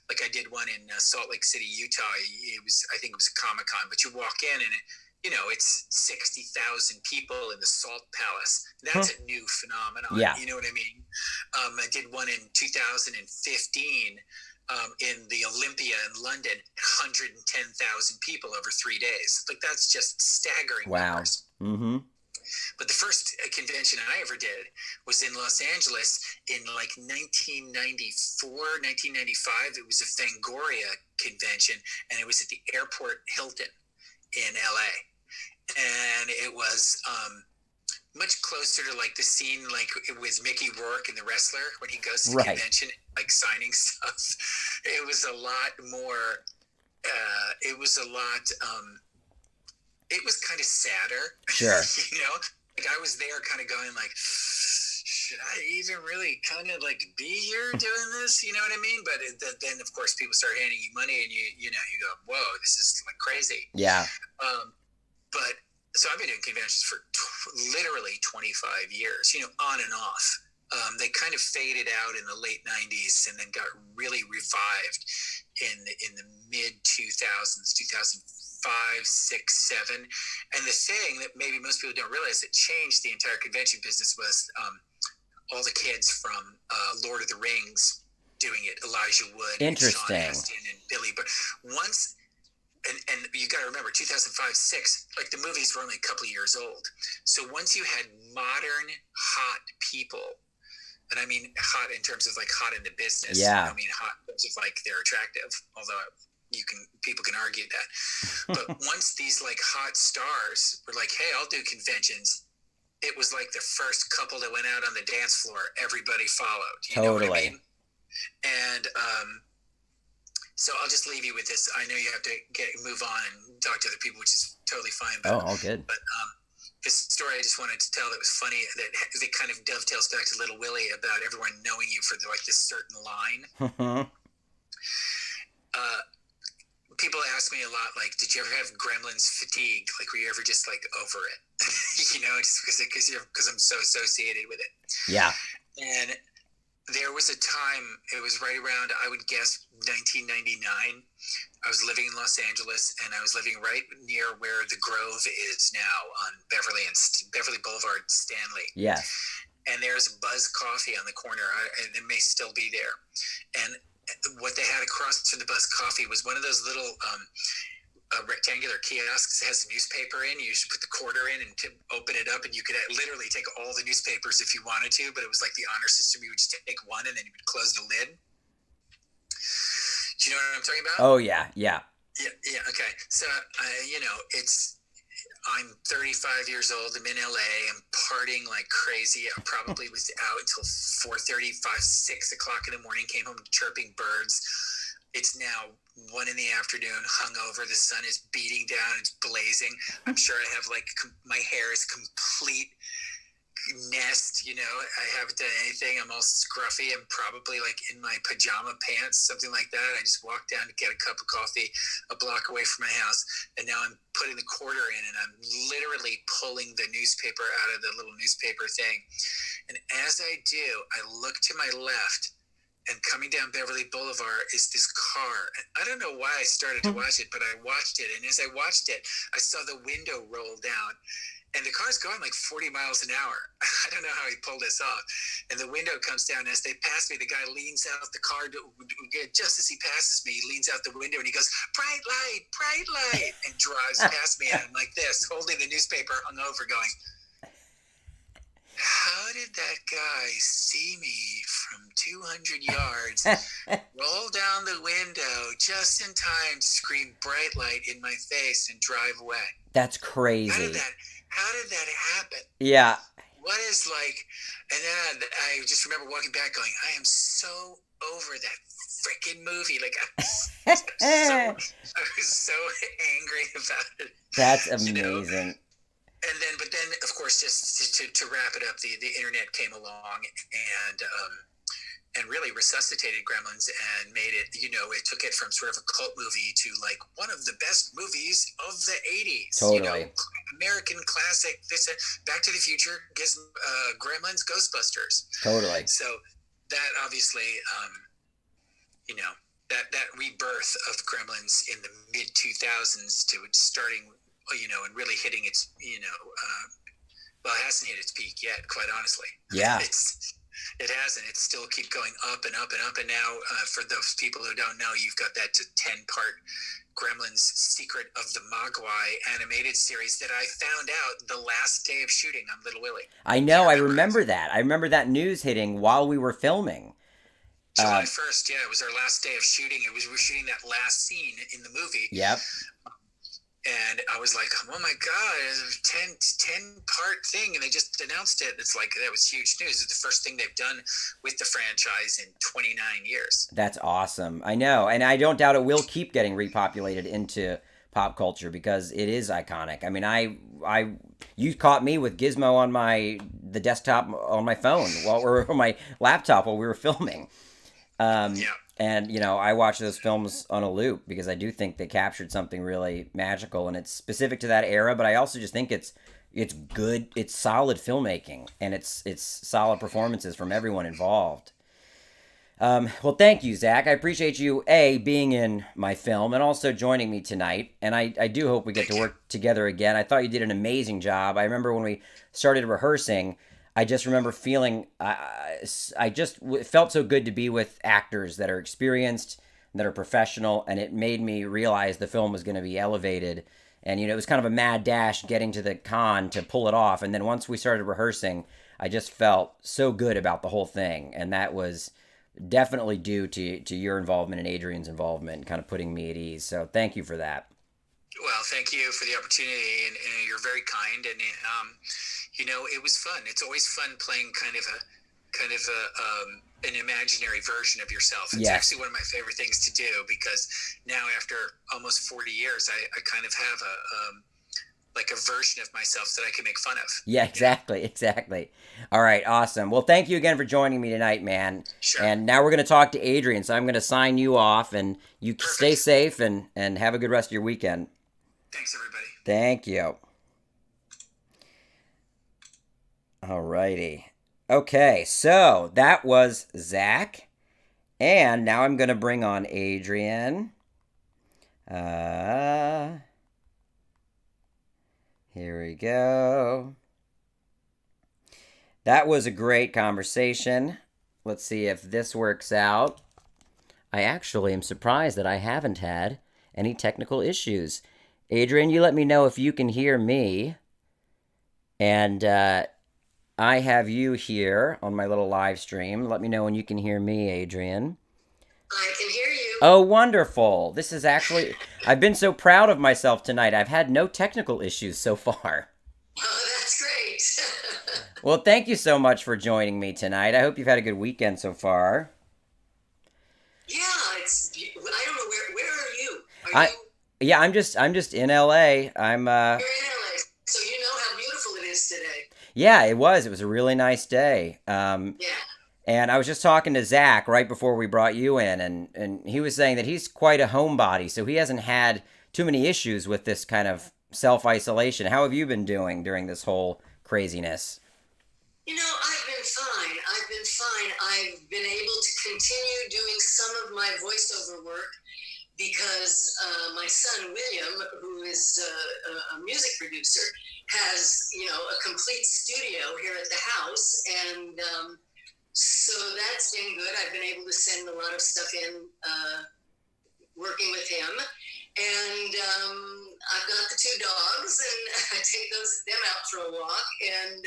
like I did one in Salt Lake City, Utah. I think it was a Comic-Con, but you walk in and it's 60,000 people in the Salt Palace. That's a new phenomenon. Yeah. You know what I mean? I did one in 2015 in the Olympia in London, 110,000 people over 3 days. Like, that's just staggering numbers. Mm-hmm. But the first convention I ever did was in Los Angeles in like 1994, 1995. It was a Fangoria convention, and it was at the Airport Hilton in LA. And it was much closer to like the scene like with Mickey Rourke and The Wrestler when he goes to the convention, like signing stuff. It was a lot more. It was kind of sadder. Sure. Like I was there, kind of going like, should I even really kind of like be here doing this? You know what I mean? But then of course people start handing you money, and you go, whoa, this is like crazy. Yeah. But so I've been doing conventions for literally 25 years, on and off. They kind of faded out in the late 90s and then got really revived in the mid 2000s, 2005, 6, 7. And the thing that maybe most people don't realize that changed the entire convention business was all the kids from Lord of the Rings doing it. Elijah Wood, interesting, and Sean Astin, and Billy. But once, and you got to remember, 2005, 6, like the movies were only a couple of years old. So once you had modern, hot people, and I mean hot in terms of like hot in the business. Yeah. I mean hot in terms of like they're attractive, although people can argue that. But once these like hot stars were like, hey, I'll do conventions, it was like the first couple that went out on the dance floor, everybody followed. You know what I mean? And so I'll just leave you with this. I know you have to move on and talk to other people, which is totally fine. But, all good. But this story I just wanted to tell that was funny, that it kind of dovetails back to Little Willie about everyone knowing you for like this certain line. People ask me a lot, like, did you ever have Gremlins fatigue? Like, were you ever just like over it? Just because I'm so associated with it. Yeah. And there was a time, it was right around, I would guess, 1999. I was living in Los Angeles, and I was living right near where the Grove is now on Beverly Boulevard, Stanley. Yes. And there's Buzz Coffee on the corner, and it may still be there. And what they had across from the Buzz Coffee was one of those little rectangular kiosks that has a newspaper in. You should put the quarter in and open it up, and you could literally take all the newspapers if you wanted to, but it was like the honor system. You would just take one, and then you would close the lid. Do you know what I'm talking about? Oh, yeah. Yeah, okay. So, I'm 35 years old. I'm in LA. I'm partying like crazy. I probably was out until 4:30, 6 o'clock in the morning, came home chirping birds. It's now 1 in the afternoon, hungover. The sun is beating down. It's blazing. I'm sure I have my hair is complete nest, I haven't done anything. I'm all scruffy. I'm probably in my pajama pants, something like that. I just walked down to get a cup of coffee a block away from my house, and now I'm putting the quarter in, and I'm literally pulling the newspaper out of the little newspaper thing. And as I do, I look to my left, and coming down Beverly Boulevard is this car. And I don't know why I started to watch it, but I watched it. And as I watched it, I saw the window roll down. And the car's going 40 miles an hour. I don't know how he pulled this off. And the window comes down. As they pass me, the guy leans out the car. Just as he passes me, he leans out the window and he goes, bright light, and drives past me. And I'm like this, holding the newspaper hungover going, how did that guy see me from 200 yards, roll down the window just in time to scream bright light in my face and drive away? That's crazy. How did that happen? Yeah. What is and then I just remember walking back going, I am so over that freaking movie. I was so angry about it. That's amazing. But then, of course, just to wrap it up, the internet came along and really resuscitated Gremlins and made it, it took it from sort of a cult movie to one of the best movies of the 80s. Totally. American classic, Back to the Future, Gremlins, Ghostbusters. Totally. So that obviously, that rebirth of Gremlins in the mid 2000s to starting, and really hitting its, well, it hasn't hit its peak yet, quite honestly. Yeah. It hasn't. It's still keep going up and up and up. And now, for those people who don't know, you've got that 10-part Gremlins Secret of the Mogwai animated series that I found out the last day of shooting on Little Willie. I know. I remember that. I remember that news hitting while we were filming. July 1st, yeah, it was our last day of shooting. We were shooting that last scene in the movie. Yep. And I was like, oh my God, it's a 10-part thing. And they just announced it. It's that was huge news. It's the first thing they've done with the franchise in 29 years. That's awesome. I know. And I don't doubt it will keep getting repopulated into pop culture because it is iconic. I mean, you caught me with Gizmo on the desktop on my phone or on my laptop while we were filming. Yeah. And, I watch those films on a loop because I do think they captured something really magical, and it's specific to that era, but I also just think it's good, it's solid filmmaking, and it's solid performances from everyone involved. Well, thank you, Zach. I appreciate you, being in my film and also joining me tonight, and I do hope we get to work together again. I thought you did an amazing job. I remember when we started rehearsing, I just remember feeling, it felt so good to be with actors that are experienced, that are professional, and it made me realize the film was going to be elevated. And, it was kind of a mad dash getting to the con to pull it off. And then once we started rehearsing, I just felt so good about the whole thing. And that was definitely due to your involvement and Adrian's involvement, kind of putting me at ease. So thank you for that. Well, thank you for the opportunity, and you're very kind. And it was fun. It's always fun playing kind of an imaginary version of yourself. It's actually one of my favorite things to do because now, after almost 40 years, I kind of have like a version of myself that I can make fun of. Yeah, exactly. All right, awesome. Well, thank you again for joining me tonight, man. Sure. And now we're going to talk to Adrian, so I'm going to sign you off, and you Perfect. Stay safe and have a good rest of your weekend. Thanks, everybody. Thank you. All righty. Okay, so that was Zach. And now I'm going to bring on Adrian. Here we go. That was a great conversation. Let's see if this works out. I actually am surprised that I haven't had any technical issues. Adrian, you let me know if you can hear me. And I have you here on my little live stream. Let me know when you can hear me, Adrian. I can hear you. Oh, wonderful. This is actually... I've been so proud of myself tonight. I've had no technical issues so far. Oh, that's great. Well, thank you so much for joining me tonight. I hope you've had a good weekend so far. Yeah, I don't know, where are you? Are you... Yeah, I'm just in LA. You're in LA, so you know how beautiful it is today. Yeah, it was. It was a really nice day. Yeah. And I was just talking to Zach right before we brought you in, and he was saying that he's quite a homebody, so he hasn't had too many issues with this kind of self-isolation. How have you been doing during this whole craziness? You know, I've been fine. I've been able to continue doing some of my voiceover work because my son, William, who is a music producer, has, a complete studio here at the house, and so that's been good. I've been able to send a lot of stuff in, working with him. And I've got the 2 dogs, and I take them out for a walk. And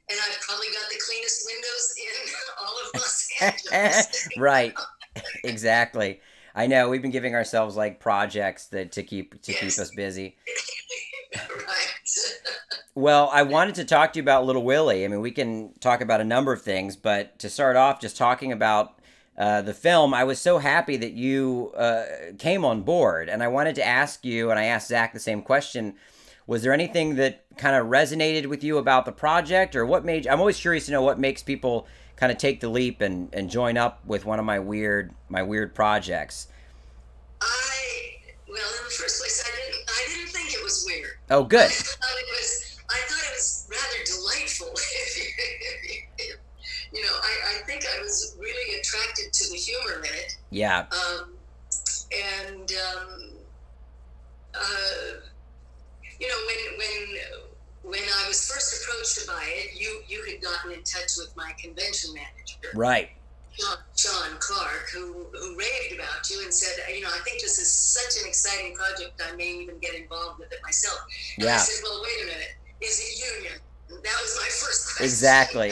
I've probably got the cleanest windows in all of Los Angeles. Right, exactly. I know we've been giving ourselves like projects to keep us busy. Right. Well, I wanted to talk to you about Little Willie. I mean, we can talk about a number of things, but to start off, just talking about the film, I was so happy that you came on board, and I wanted to ask you, and I asked Zach the same question, was there anything that kind of resonated with you about the project, or what made, I'm always curious to know what makes people kind of take the leap and join up with one of my weird projects. Well, in the first place, I didn't think it was weird. Oh, good. I thought it was rather delightful. I think I was really attracted to the humor in it. Yeah. When I was first approached by it, you had gotten in touch with my convention manager. Right. Sean Clark, who raved about you and said, I think this is such an exciting project, I may even get involved with it myself. And Yeah. I said, well, wait a minute, is it union? That was my first question. Exactly.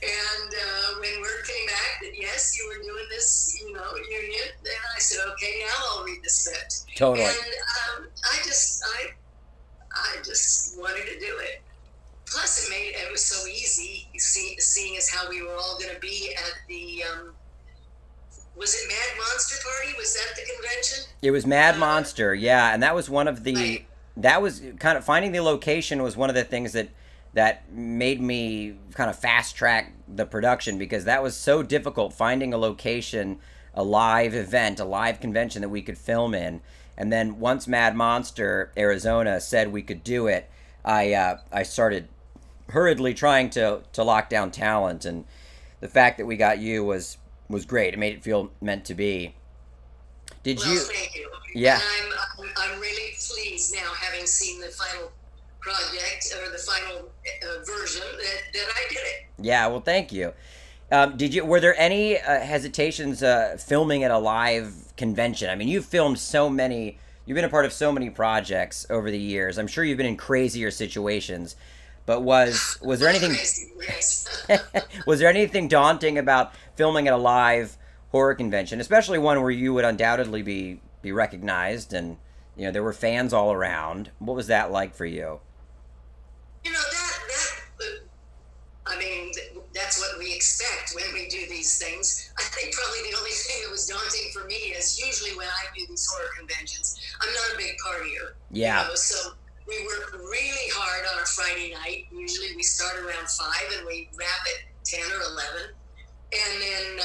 And when word came back that, yes, you were doing this, union, then I said, okay, now I'll read the script. Totally. And I just wanted to do it. Plus, it was so easy, seeing as how we were all going to be at the, was it Mad Monster Party? Was that the convention? It was Mad Monster, yeah, and that was one of the, Right. That was kind of, finding the location was one of the things that made me kind of fast track the production, because that was so difficult, finding a location, a live event, a live convention that we could film in. And then once Mad Monster Arizona said we could do it, I started hurriedly trying to lock down talent, and the fact that we got you was great. It made it feel meant to be. Thank you. Yeah. And I'm really pleased now, having seen the final project or the final version, that I did it. Yeah, well, thank you. Were there any hesitations filming at a live convention? I mean, you've been a part of so many projects over the years. I'm sure you've been in crazier situations, but was there anything Crazy, yes. was there anything daunting about filming at a live horror convention, especially one where you would undoubtedly be recognized, and there were fans all around? What was that like for you? That's what we expect respect when we do these things. I think probably the only thing that was daunting for me is usually when I do these horror conventions, I'm not a big partier. Yeah. So we work really hard on a Friday night. Usually we start around 5 and we wrap at 10 or 11. And then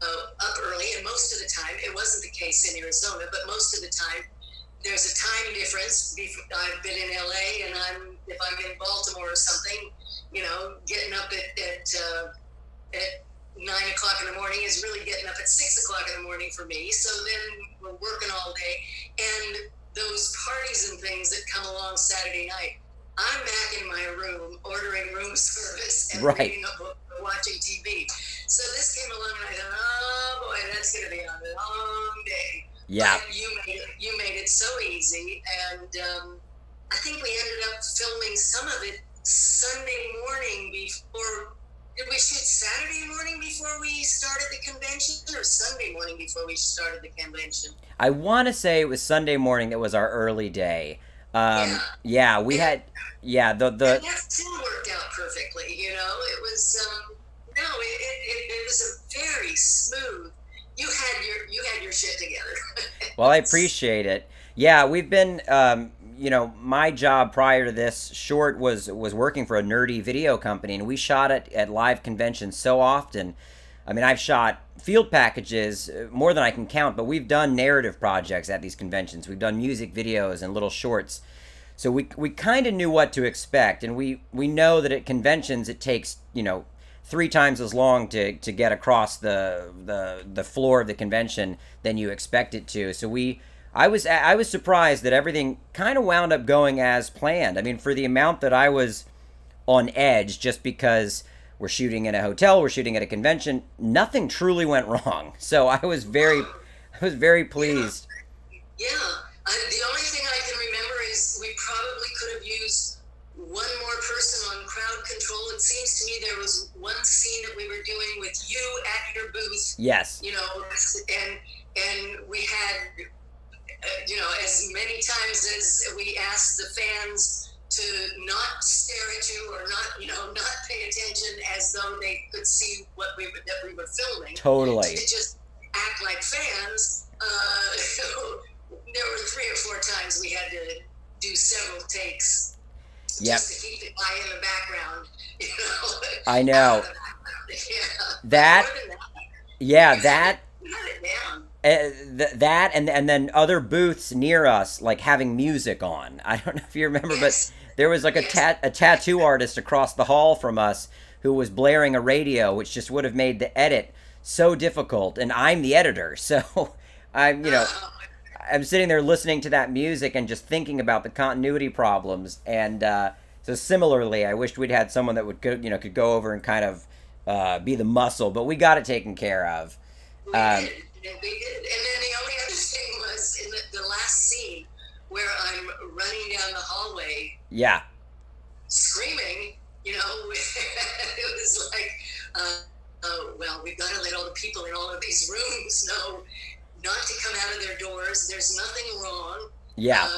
up early. And most of the time, it wasn't the case in Arizona, but most of the time, there's a time difference. I've been in LA, and if I'm in Baltimore or something, getting up at 9 o'clock in the morning is really getting up at 6 o'clock in the morning for me. So then we're working all day, and those parties and things that come along Saturday night, I'm back in my room ordering room service and reading a book or watching TV. So this came along, and I thought, oh boy, that's going to be a long day. Yeah. But you made it so easy, and I think we ended up filming some of it Sunday morning before. Did we shoot Saturday morning before we started the convention, or Sunday morning before we started the convention? I want to say it was Sunday morning that was our early day. We had and that still worked out perfectly. It was it was a very smooth. You had your shit together. Well, I appreciate it. Yeah, we've been, my job prior to this short was working for a nerdy video company, and we shot it at live conventions so often. I mean, I've shot field packages more than I can count, but we've done narrative projects at these conventions. We've done music videos and little shorts. So we kind of knew what to expect, and we know that at conventions it takes, 3 times as long to get across the floor of the convention than you expect it to. So I was surprised that everything kind of wound up going as planned. I mean, for the amount that I was on edge, just because we're shooting in a hotel, we're shooting at a convention, nothing truly went wrong. So I was very pleased. Yeah. The only thing I can remember is we probably could have used one more person on crowd control. It seems to me there was one scene that we were doing with you at your booth. Yes. And we had, as many times as we asked the fans to not stare at you or not pay attention as though they could see that we were filming. Totally. To just act like fans. There were 3 or 4 times we had to do several takes. Yep. Just to keep the guy in the background, I know. That and then other booths near us, like having music on. I don't know if you remember, but there was like a tattoo artist across the hall from us who was blaring a radio, which just would have made the edit so difficult. And I'm the editor, so I'm sitting there listening to that music and just thinking about the continuity problems. And so similarly, I wished we'd had someone that could go over and kind of be the muscle, but we got it taken care of. We did. And then the only other thing was in the last scene where I'm running down the hallway. Yeah. Screaming, it was like, we've got to let all the people in all of these rooms know not to come out of their doors. There's nothing wrong. Yeah.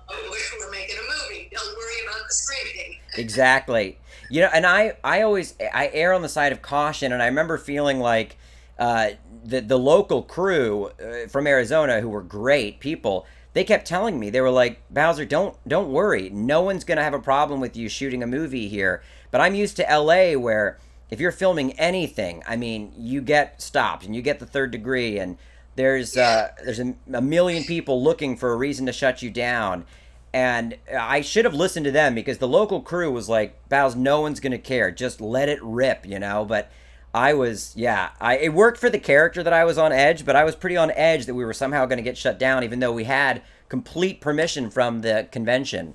We're making a movie. Don't worry about the screaming. Exactly. And I err on the side of caution, and I remember feeling like the local crew from Arizona, who were great people, they kept telling me, they were like, Bowser, don't worry. No one's going to have a problem with you shooting a movie here. But I'm used to LA, where if you're filming anything, I mean, you get stopped and you get the 3rd degree, and there's a million people looking for a reason to shut you down. And I should have listened to them, because the local crew was like, Bows, no one's going to care. Just let it rip, But I was, it worked for the character that I was on edge, but I was pretty on edge that we were somehow going to get shut down, even though we had complete permission from the convention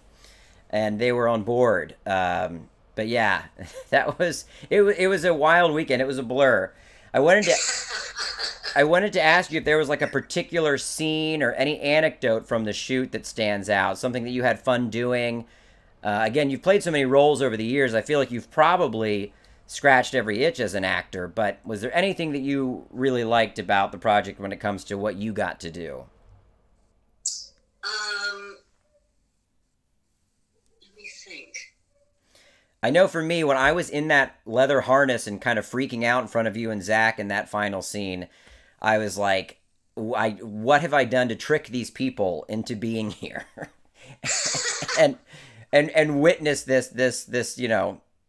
and they were on board. But yeah, it was a wild weekend. It was a blur. I wanted to ask you if there was like a particular scene or any anecdote from the shoot that stands out, something that you had fun doing. Again, you've played so many roles over the years. I feel like you've probably scratched every itch as an actor, but was there anything that you really liked about the project when it comes to what you got to do? Let me think. I know for me, when I was in that leather harness and kind of freaking out in front of you and Zach in that final scene, I was like, what have I done to trick these people into being here? and witness this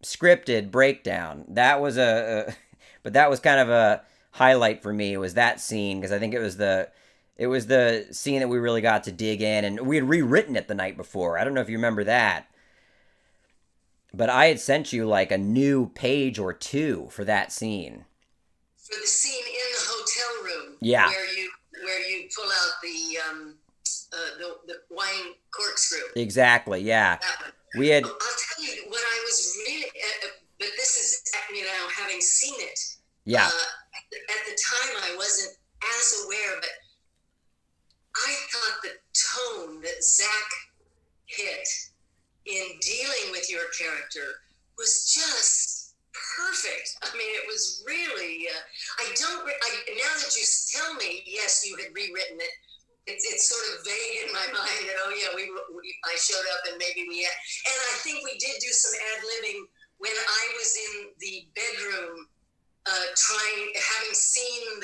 scripted breakdown. That was but that was kind of a highlight for me. It was that scene, because I think it was the scene that we really got to dig in, and we had rewritten it the night before. I don't know if you remember that, but I had sent you like a new page or two for that scene. For the scene in the hotel room, yeah, where you pull out the wine corkscrew. Exactly. Yeah. We had. I'll tell you what I was really, but this is having seen it. Yeah. At the time, I wasn't as aware, but I thought the tone that Zach hit in dealing with your character was just perfect. I mean, it was really. Now that you tell me, yes, you had rewritten it. It's sort of vague in my mind that, I showed up and maybe we had, and I think we did do some ad-libbing when I was in the bedroom having seen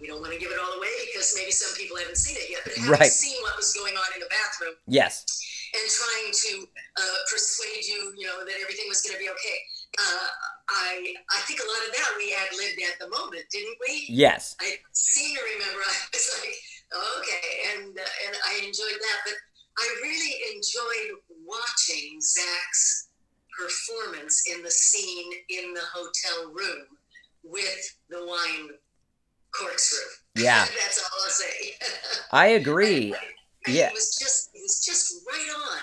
we don't want to give it all away because maybe some people haven't seen it yet, but having seen what was going on in the bathroom. Yes. And trying to persuade you, that everything was going to be okay. I think a lot of that we ad-libbed at the moment, didn't we? Yes. I seem to remember I was like, okay, and I enjoyed that. But I really enjoyed watching Zach's performance in the scene in the hotel room with the wine corkscrew. Yeah. That's all I'll say. I agree. Yeah. It was just right on.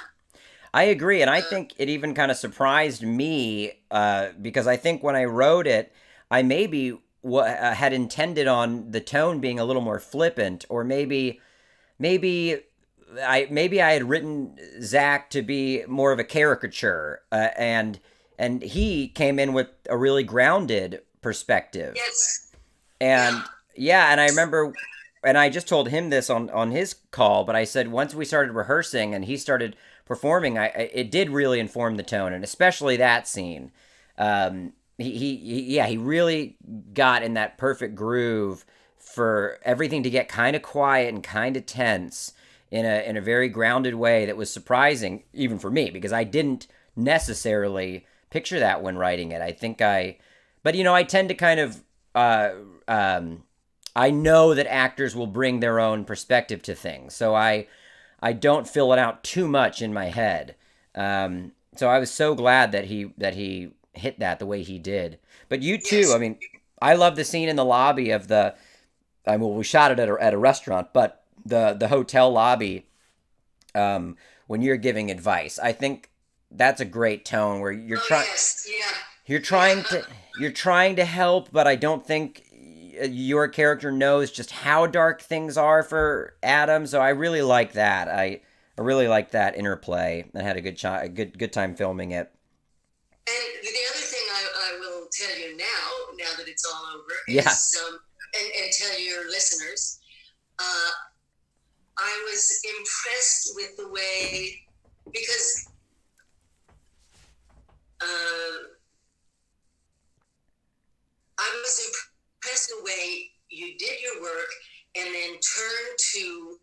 I agree, and I think it even kind of surprised me because I think when I wrote it, I maybe had intended on the tone being a little more flippant, or maybe I had written Zach to be more of a caricature, and he came in with a really grounded perspective. Yes. And and I remember, and I just told him this on his call, but I said once we started rehearsing and he started performing, it did really inform the tone, and especially that scene. He really got in that perfect groove for everything to get kind of quiet and kind of tense in a very grounded way that was surprising even for me, because I didn't necessarily picture that when writing it. I tend to kind of I know that actors will bring their own perspective to things, so I don't fill it out too much in my head. So I was so glad that he hit that the way he did. But you too. Yes. I mean, I love the scene in the lobby of we shot it at a restaurant, but the hotel lobby, when you're giving advice, I think that's a great tone where you're trying to help, but I don't think your character knows just how dark things are for Adam. So I really like that. I really like that interplay. I had a good time filming it. And the other thing I will tell you now that it's all over, is and tell your listeners, I was impressed with the way, because I was impressed the way you did your work and then turned to,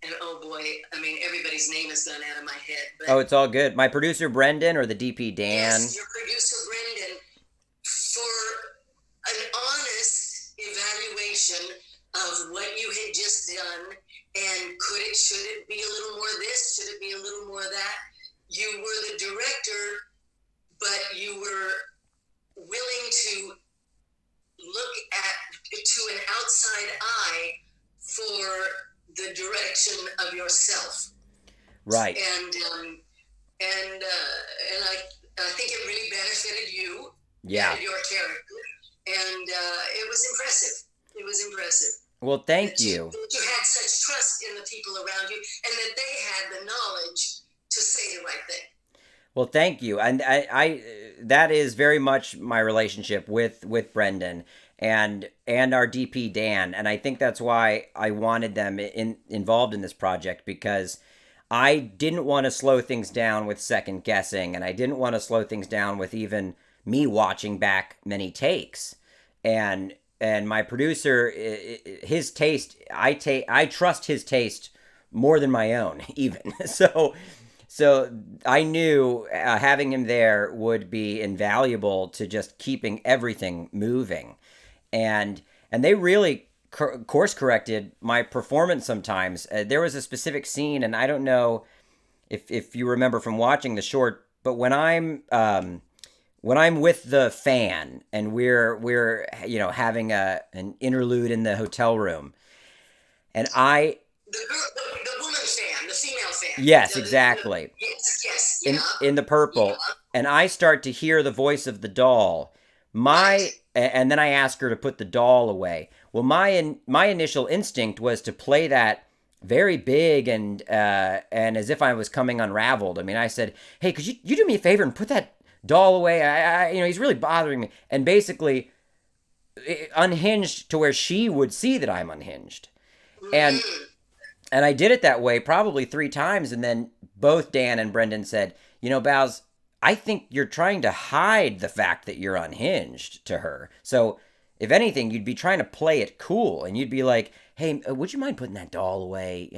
and oh boy, I mean, everybody's name has gone out of my head. But it's all good. My producer, Brendan, or the DP, Dan. Yes, your producer, Brendan, for an honest evaluation of what you had just done, and should it be a little more this, should it be a little more that? You were the director, but you were willing to look to an outside eye for the direction of yourself. Right. And I think it really benefited you. Yeah. Your character. And it was impressive. It was impressive. Well, thank you. That you had such trust in the people around you, and that they had the knowledge to say the right thing. Well, thank you. And I that is very much my relationship with Brendan and our DP Dan, and I think that's why I wanted them involved in this project, because I didn't want to slow things down with second guessing, and I didn't want to slow things down with even me watching back many takes. And my producer, his taste, I trust his taste more than my own, even. So I knew having him there would be invaluable to just keeping everything moving, and they really course corrected my performance sometimes. There was a specific scene, and I don't know if you remember from watching the short, but when I'm with the fan and we're having an interlude in the hotel room, and the woman fan, the female fan. Yes, exactly. Yes, In the purple, yeah. and I start to hear the voice of the doll. And then I ask her to put the doll away. Well, my initial instinct was to play that very big and as if I was coming unraveled. I mean, I said, "Hey, could you do me a favor and put that doll away? He's really bothering me." And basically, unhinged to where she would see that I'm unhinged, and and I did it that way probably 3 times, and then both Dan and Brendan said, Bowes, I think you're trying to hide the fact that you're unhinged to her. So if anything, you'd be trying to play it cool, and you'd be like, "Hey, would you mind putting that doll away?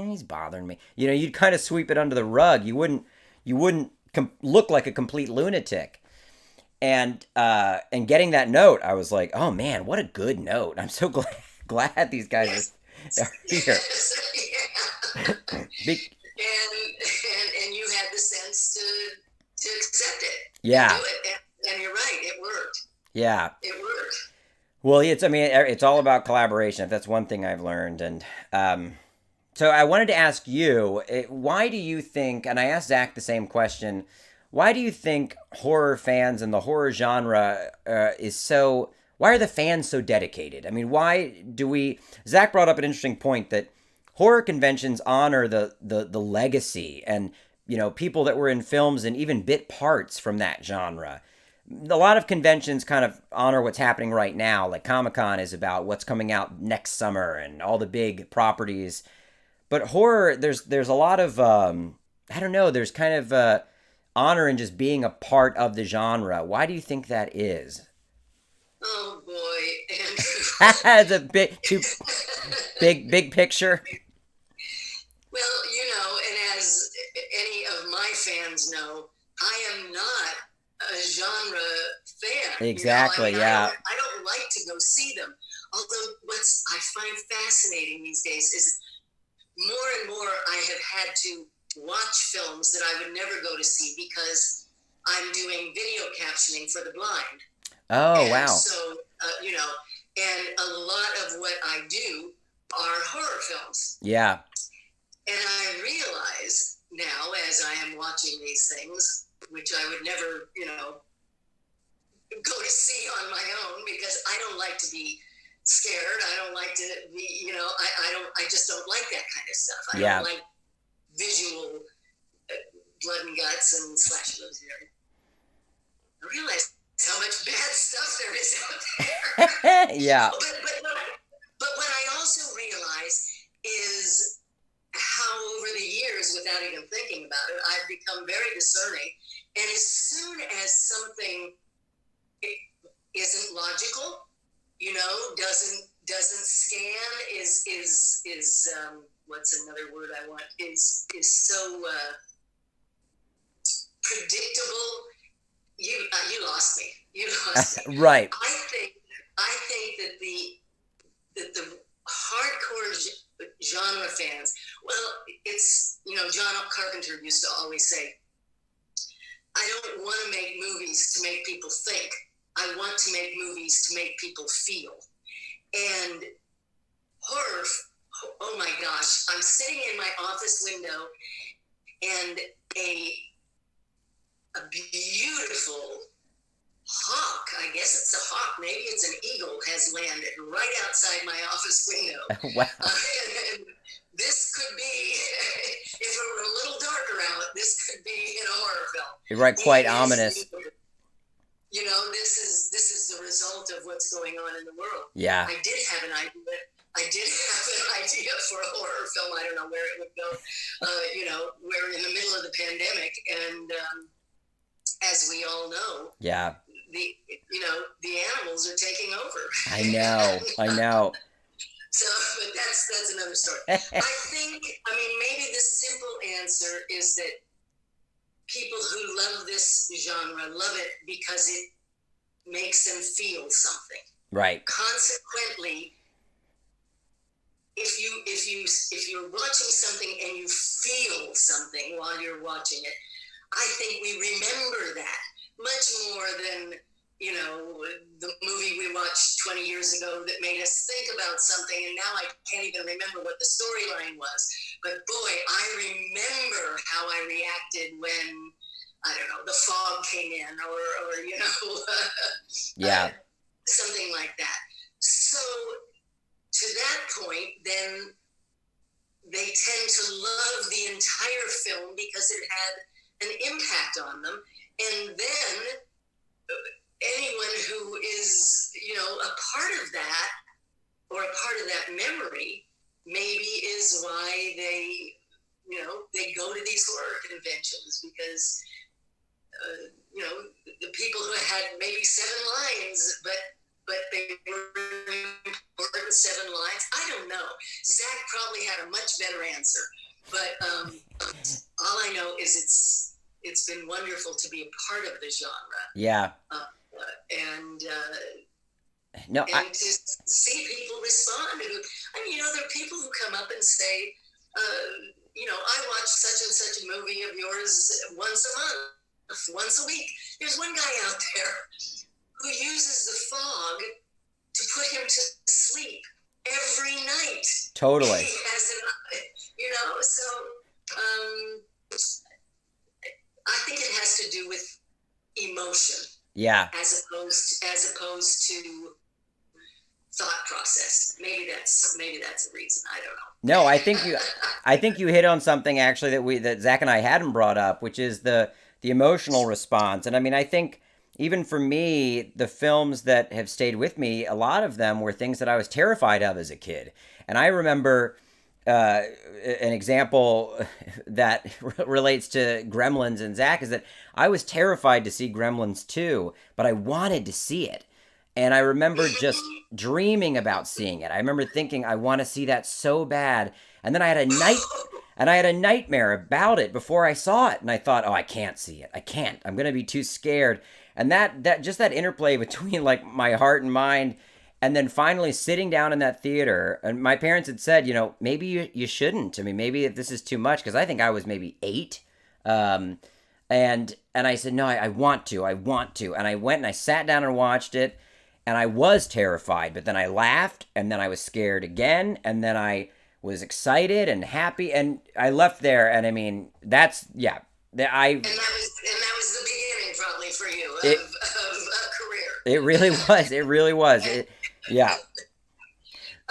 He's bothering me." You'd kind of sweep it under the rug. You wouldn't look like a complete lunatic. And getting that note, I was like, "Oh man, what a good note! I'm so glad these guys are here." And you had the sense to accept it. Yeah. And do it. And you're right, it worked. Yeah. It worked. Well, it's all about collaboration. If that's one thing I've learned. And so I wanted to ask you, why do you think, and I asked Zach the same question, why do you think horror fans and the horror genre why are the fans so dedicated? I mean, Zach brought up an interesting point that horror conventions honor the legacy and, people that were in films and even bit parts from that genre. A lot of conventions kind of honor what's happening right now. Like Comic-Con is about what's coming out next summer and all the big properties. But horror, there's a lot of, I don't know, there's kind of honor in just being a part of the genre. Why do you think that is? Oh boy, That's a big picture. Well, and as any of my fans know, I am not a genre fan. Exactly, yeah. I don't like to go see them. Although what I find fascinating these days is more and more I have had to watch films that I would never go to see because I'm doing video captioning for the blind. Oh, and wow. So, and a lot of what I do are horror films. Yeah. And I realize now, as I am watching these things, which I would never, go to see on my own because I don't like to be scared. I don't like to be, I just don't like that kind of stuff. I don't like visual blood and guts and slash lives here. I realize how much bad stuff there is out there. Yeah. But what I also realize is how over the years, without even thinking about it, I've become very discerning. And as soon as something isn't logical, doesn't scan, is what's another word I want, is so predictable. You lost me. You lost me. Right. I think that the hardcore genre fans, well, it's, John Carpenter used to always say, I don't want to make movies to make people think. I want to make movies to make people feel. And horror, oh my gosh, I'm sitting in my office window and a beautiful hawk, I guess it's a hawk, maybe it's an eagle, has landed right outside my office window. Wow. this could be, if it were a little darker out, this could be in a horror film. You're right, quite ominous. You know, this is the result of what's going on in the world. Yeah. I did have an idea. For a horror film. I don't know where it would go. You know, we're in the middle of the pandemic, and as we all know, yeah, the animals are taking over. I know. So, but that's another story. I think, maybe the simple answer is that people who love this genre love it because it makes them feel something. Right. Consequently, if you're watching something and you feel something while you're watching it, I think we remember that much more than, you know, the movie we watched 20 years ago that made us think about something, and now I can't even remember what the storyline was. But boy, I remember how I reacted when, I don't know, the fog came in, or you know, yeah, something like that. So to that point, then they tend to love the entire film because it had an impact on them. And then anyone who is, you know, a part of that, or a part of that memory, maybe is why they, you know, they go to these horror conventions, because, you know, the people who had maybe 7 lines, but they were important 7 lines. I don't know. Zach probably had a much better answer, but all I know is it's been wonderful to be a part of the genre. Yeah. And to see people respond. You know, there are people who come up and say, you know, I watch such and such a movie of yours once a month, once a week. There's one guy out there who uses the fog to put him to sleep every night. Totally. He has you know, so I think it has to do with emotion. Yeah. As opposed to thought process. Maybe that's the reason. I don't know. No, I think you hit on something actually that Zach and I hadn't brought up, which is the emotional response. And I mean, I think even for me, the films that have stayed with me, a lot of them were things that I was terrified of as a kid. And I remember an example that relates to Gremlins and Zach is that I was terrified to see Gremlins 2, but I wanted to see it. And I remember just dreaming about seeing it. I remember thinking, I want to see that so bad. And then I had a nightmare about it before I saw it. And I thought, oh, I can't see it. I can't. I'm going to be too scared. And that just that interplay between like my heart and mind, and then finally sitting down in that theater, and my parents had said, you know, maybe you shouldn't. I mean, maybe this is too much, because I think I was maybe 8. And I said, no, I want to. And I went and I sat down and watched it, and I was terrified, but then I laughed, and then I was scared again, and then I was excited and happy, and I left there, and I mean, that's, yeah. And that was the beginning, probably, for you, of a career. It really was. Yeah.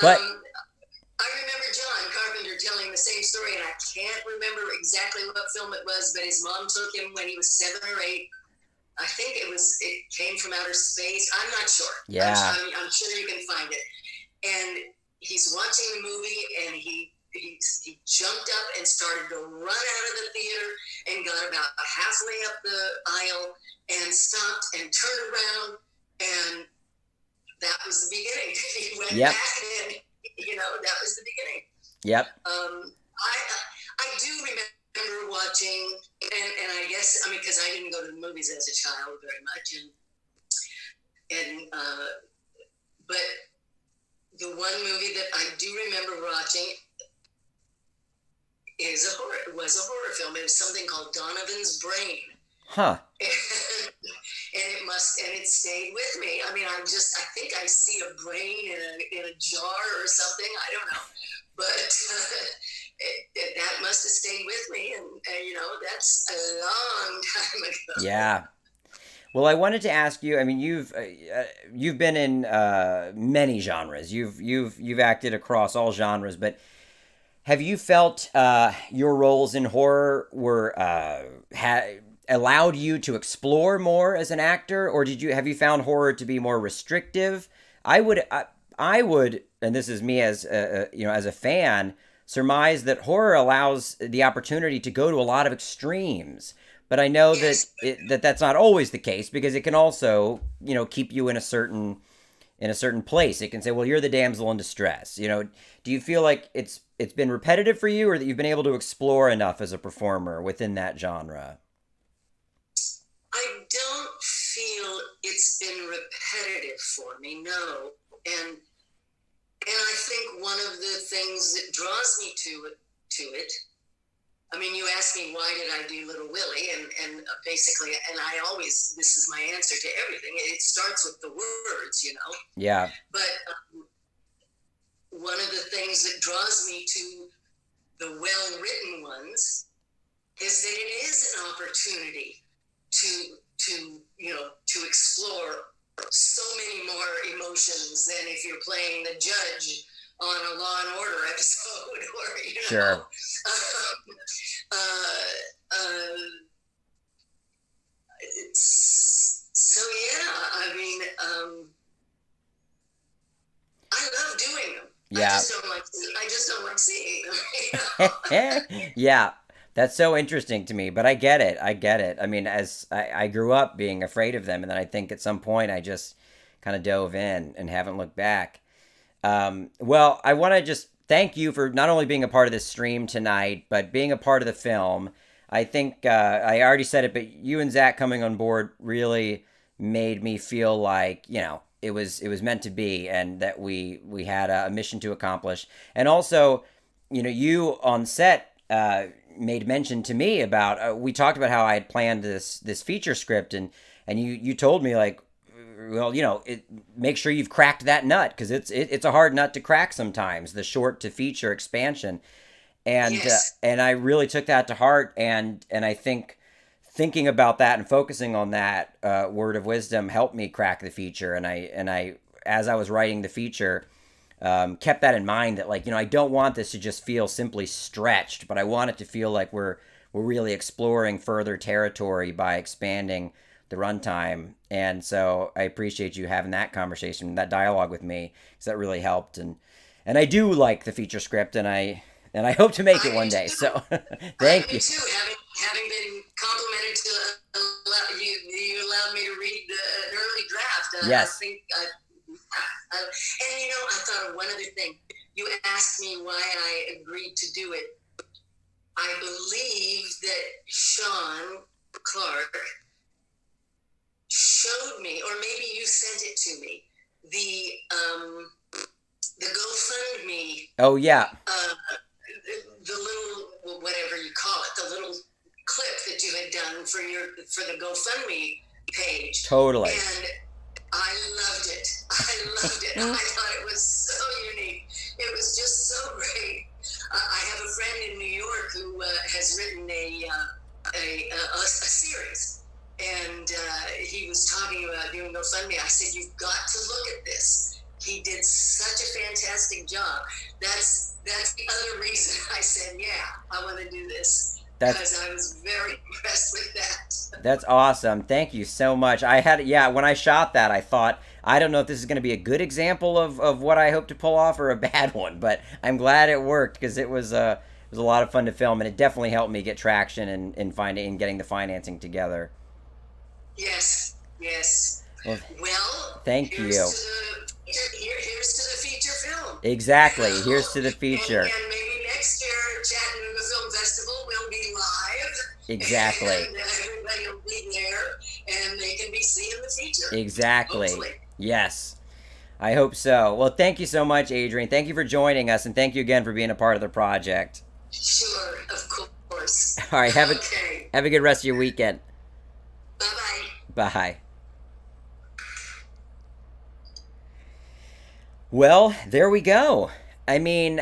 But I remember John Carpenter telling the same story, and I can't remember exactly what film it was, but his mom took him when he was 7 or 8. I think it came from outer space. I'm not sure. Yeah. I'm sure you can find it. And he's watching the movie, and he jumped up and started to run out of the theater and got about halfway up the aisle and stopped and turned around, and that was the beginning. He went back, and you know, that was the beginning. Yep. I do remember watching, and I guess, I mean, because I didn't go to the movies as a child very much, but the one movie that I do remember watching was a horror film. It was something called Donovan's Brain. Huh. And it stayed with me. I mean, I think I see a brain in a jar or something. I don't know, but that must have stayed with me, and you know, that's a long time ago. Yeah. Well, I wanted to ask you. I mean, you've been in many genres. You've acted across all genres, but have you felt your roles in horror were allowed you to explore more as an actor, or have you found horror to be more restrictive? I would, and this is me as as a fan, surmise that horror allows the opportunity to go to a lot of extremes. But I know that that's not always the case, because it can also, keep you in a certain place. It can say, well, you're the damsel in distress. Do you feel like it's been repetitive for you, or that you've been able to explore enough as a performer within that genre? I don't feel it's been repetitive for me, no. And I think one of the things that draws me to it, I mean, you asked me why did I do Little Willie, and basically, and I always, this is my answer to everything. It starts with the words, Yeah. But one of the things that draws me to the well-written ones is that it is an opportunity to explore so many more emotions than if you're playing the judge on a Law and Order episode, or Sure. So yeah, I mean, I love doing them. Yeah. I just don't like seeing them. Yeah. That's so interesting to me, but I get it. I mean, as I grew up being afraid of them, and then I think at some point I just kind of dove in and haven't looked back. Well, I want to just thank you for not only being a part of this stream tonight, but being a part of the film. I think I already said it, but you and Zach coming on board really made me feel like, it was meant to be, and that we had a mission to accomplish. And also, you on set made mention to me about we talked about how I had planned this feature script, and you told me, like, well, make sure you've cracked that nut, because it's a hard nut to crack sometimes, the short to feature expansion. And yes. And I really took that to heart, and I think thinking about that and focusing on that word of wisdom helped me crack the feature. And I as I was writing the feature, kept that in mind, that, like, I don't want this to just feel simply stretched, but I want it to feel like we're really exploring further territory by expanding the runtime. And so I appreciate you having that conversation, that dialogue with me, because that really helped. And I do like the feature script, and I hope to make it one day. So thank you. Too, having been complimented to you allowed me to read an early draft. Yes. I think. And I thought of one other thing. You asked me why I agreed to do it. I believe that Sean Clark showed me, or maybe you sent it to me, the GoFundMe. Oh yeah. The little, whatever you call it, the little clip that you had done for the GoFundMe page. Totally. And I loved it. I thought it was so unique. It was just so great. I have a friend in New York who has written a series, and he was talking about doing GoFundMe. I said, you've got to look at this. He did such a fantastic job. That's the other reason I said, yeah, I want to do this. Because I was very impressed with that. That's awesome. Thank you so much. When I shot that, I thought, I don't know if this is going to be a good example of what I hope to pull off, or a bad one, but I'm glad it worked, because it was a lot of fun to film, and it definitely helped me get traction in getting the financing together. Yes. Well, thank you. Here's to the feature film. Exactly. Here's to the feature. And maybe next year, Chattanooga Film Festival will be live. Exactly. And everybody will be there, and they can be seeing the feature. Exactly. Hopefully. Yes. I hope so. Well, thank you so much, Adrian. Thank you for joining us, and thank you again for being a part of the project. Sure, of course. All right. Have a good rest of your weekend. Bye-bye. Bye. Well, there we go. I mean,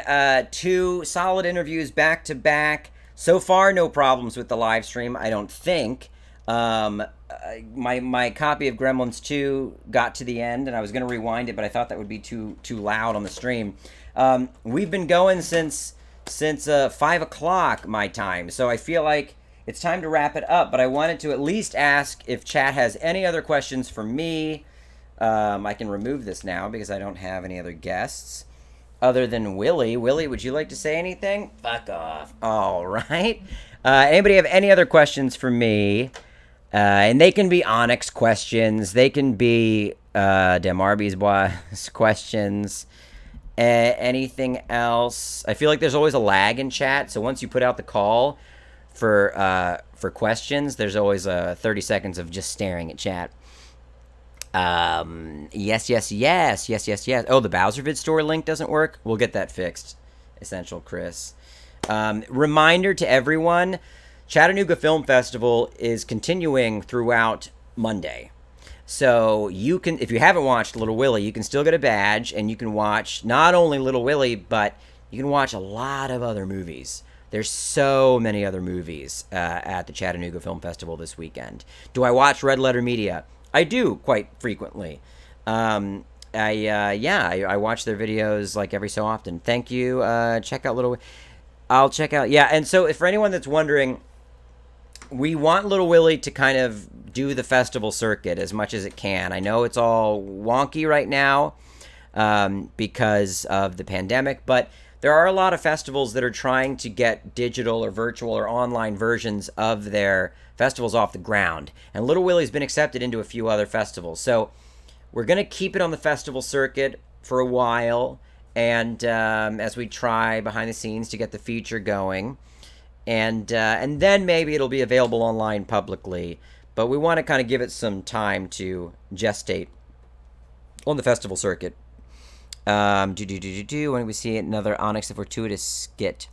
2 solid interviews back to back. So far, no problems with the live stream, I don't think. My copy of Gremlins 2 got to the end, and I was going to rewind it, but I thought that would be too loud on the stream. We've been going since since 5 o'clock my time. So I feel like it's time to wrap it up. But I wanted to at least ask if chat has any other questions for me. I can remove this now because I don't have any other guests other than Willy. Willy, would you like to say anything? Fuck off. All right. Anybody have any other questions for me? And they can be Onyx questions. They can be Demarby's questions. Anything else? I feel like there's always a lag in chat. So once you put out the call for questions, there's always 30 seconds of just staring at chat. Yes. Oh, the BowserVid store link doesn't work. We'll get that fixed. Essential Chris. Reminder to everyone, Chattanooga Film Festival is continuing throughout Monday. So you can, if you haven't watched Little Willie, you can still get a badge and you can watch not only Little Willie, but you can watch a lot of other movies. There's so many other movies at the Chattanooga Film Festival this weekend. Do I watch Red Letter Media? I do quite frequently. I watch their videos like every so often. Thank you. Check out I'll check out. Yeah, and so for anyone that's wondering, we want Little Willie to kind of do the festival circuit as much as it can. I know it's all wonky right now because of the pandemic, but there are a lot of festivals that are trying to get digital or virtual or online versions of their festivals off the ground. And Little Willie's been accepted into a few other festivals. So we're going to keep it on the festival circuit for a while, and as we try behind the scenes to get the feature going. And then maybe it'll be available online publicly. But we want to kind of give it some time to gestate on the festival circuit. When do we see another Onyx the Fortuitous skit?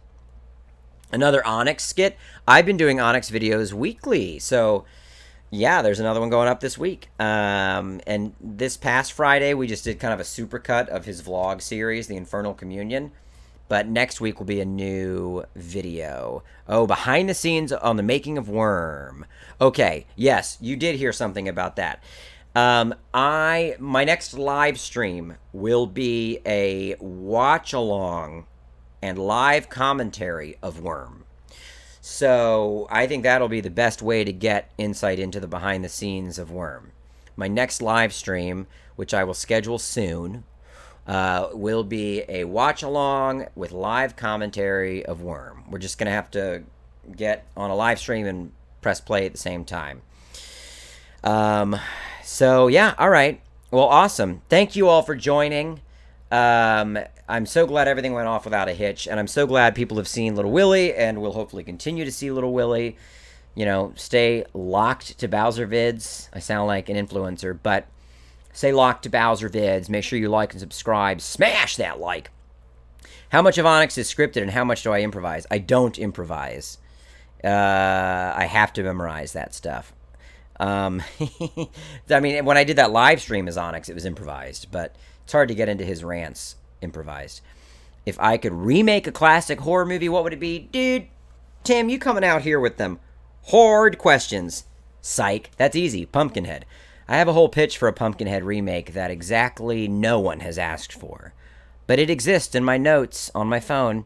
Another Onyx skit? I've been doing Onyx videos weekly. So, yeah, there's another one going up this week. And this past Friday, we just did kind of a supercut of his vlog series, The Infernal Communion. But next week will be a new video. Oh, behind the scenes on the making of Worm. Okay, yes, you did hear something about that. My next live stream will be a watch along and live commentary of Worm. So I think that'll be the best way to get insight into the behind the scenes of Worm. My next live stream, which I will schedule soon, will be a watch along with live commentary of Worm. We're just going to have to get on a live stream and press play at the same time. So yeah, all right. Well, awesome. Thank you all for joining. I'm so glad everything went off without a hitch, and I'm so glad people have seen Little Willie and will hopefully continue to see Little Willie. You know, stay locked to Bowser vids. I sound like an influencer, but stay locked to Bowser vids. Make sure you like and subscribe. Smash that like. How much of Onyx is scripted and how much do I improvise? I don't improvise. I have to memorize that stuff. I mean, when I did that live stream as Onyx, it was improvised, but it's hard to get into his rants improvised. If I could remake a classic horror movie, what would it be? Dude, Tim, you coming out here with them hard questions. Psych. That's easy. Pumpkinhead. I have a whole pitch for a Pumpkinhead remake that exactly no one has asked for, but it exists in my notes on my phone.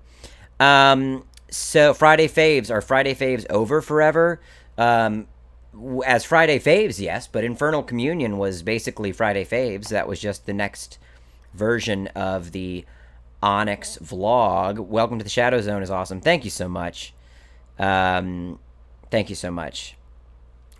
So Friday Faves, are Friday Faves over forever? As Friday Faves, yes, but Infernal Communion was basically Friday Faves. That was just the next version of the Onyx vlog. Welcome to the Shadow Zone is awesome. Thank you so much. Thank you so much.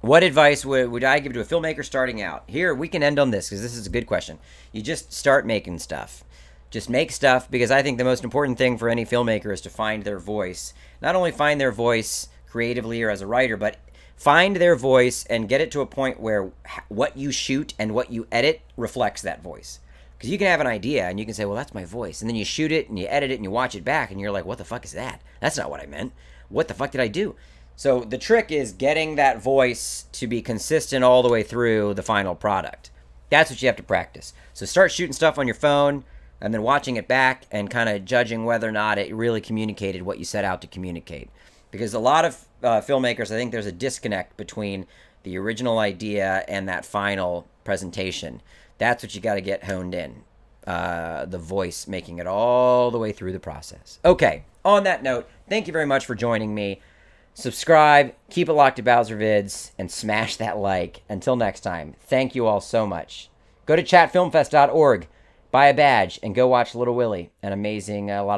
What advice would I give to a filmmaker starting out? Here, we can end on this because this is a good question. You just start making stuff. Just make stuff, because I think the most important thing for any filmmaker is to find their voice. Not only find their voice creatively or as a writer, but find their voice and get it to a point where what you shoot and what you edit reflects that voice. Because you can have an idea and you can say, well, that's my voice. And then you shoot it and you edit it and you watch it back and you're like, what the fuck is that? That's not what I meant. What the fuck did I do? So the trick is getting that voice to be consistent all the way through the final product. That's what you have to practice. So start shooting stuff on your phone and then watching it back and kind of judging whether or not it really communicated what you set out to communicate. Because a lot of filmmakers, I think there's a disconnect between the original idea and that final presentation. That's what you got to get honed in. the voice making it all the way through the process. Okay, on that note, thank you very much for joining me. Subscribe, keep it locked to Bowser Vids, and smash that like. Until next time, thank you all so much. Go to chatfilmfest.org, buy a badge, and go watch Little Willie, an amazing, a lot of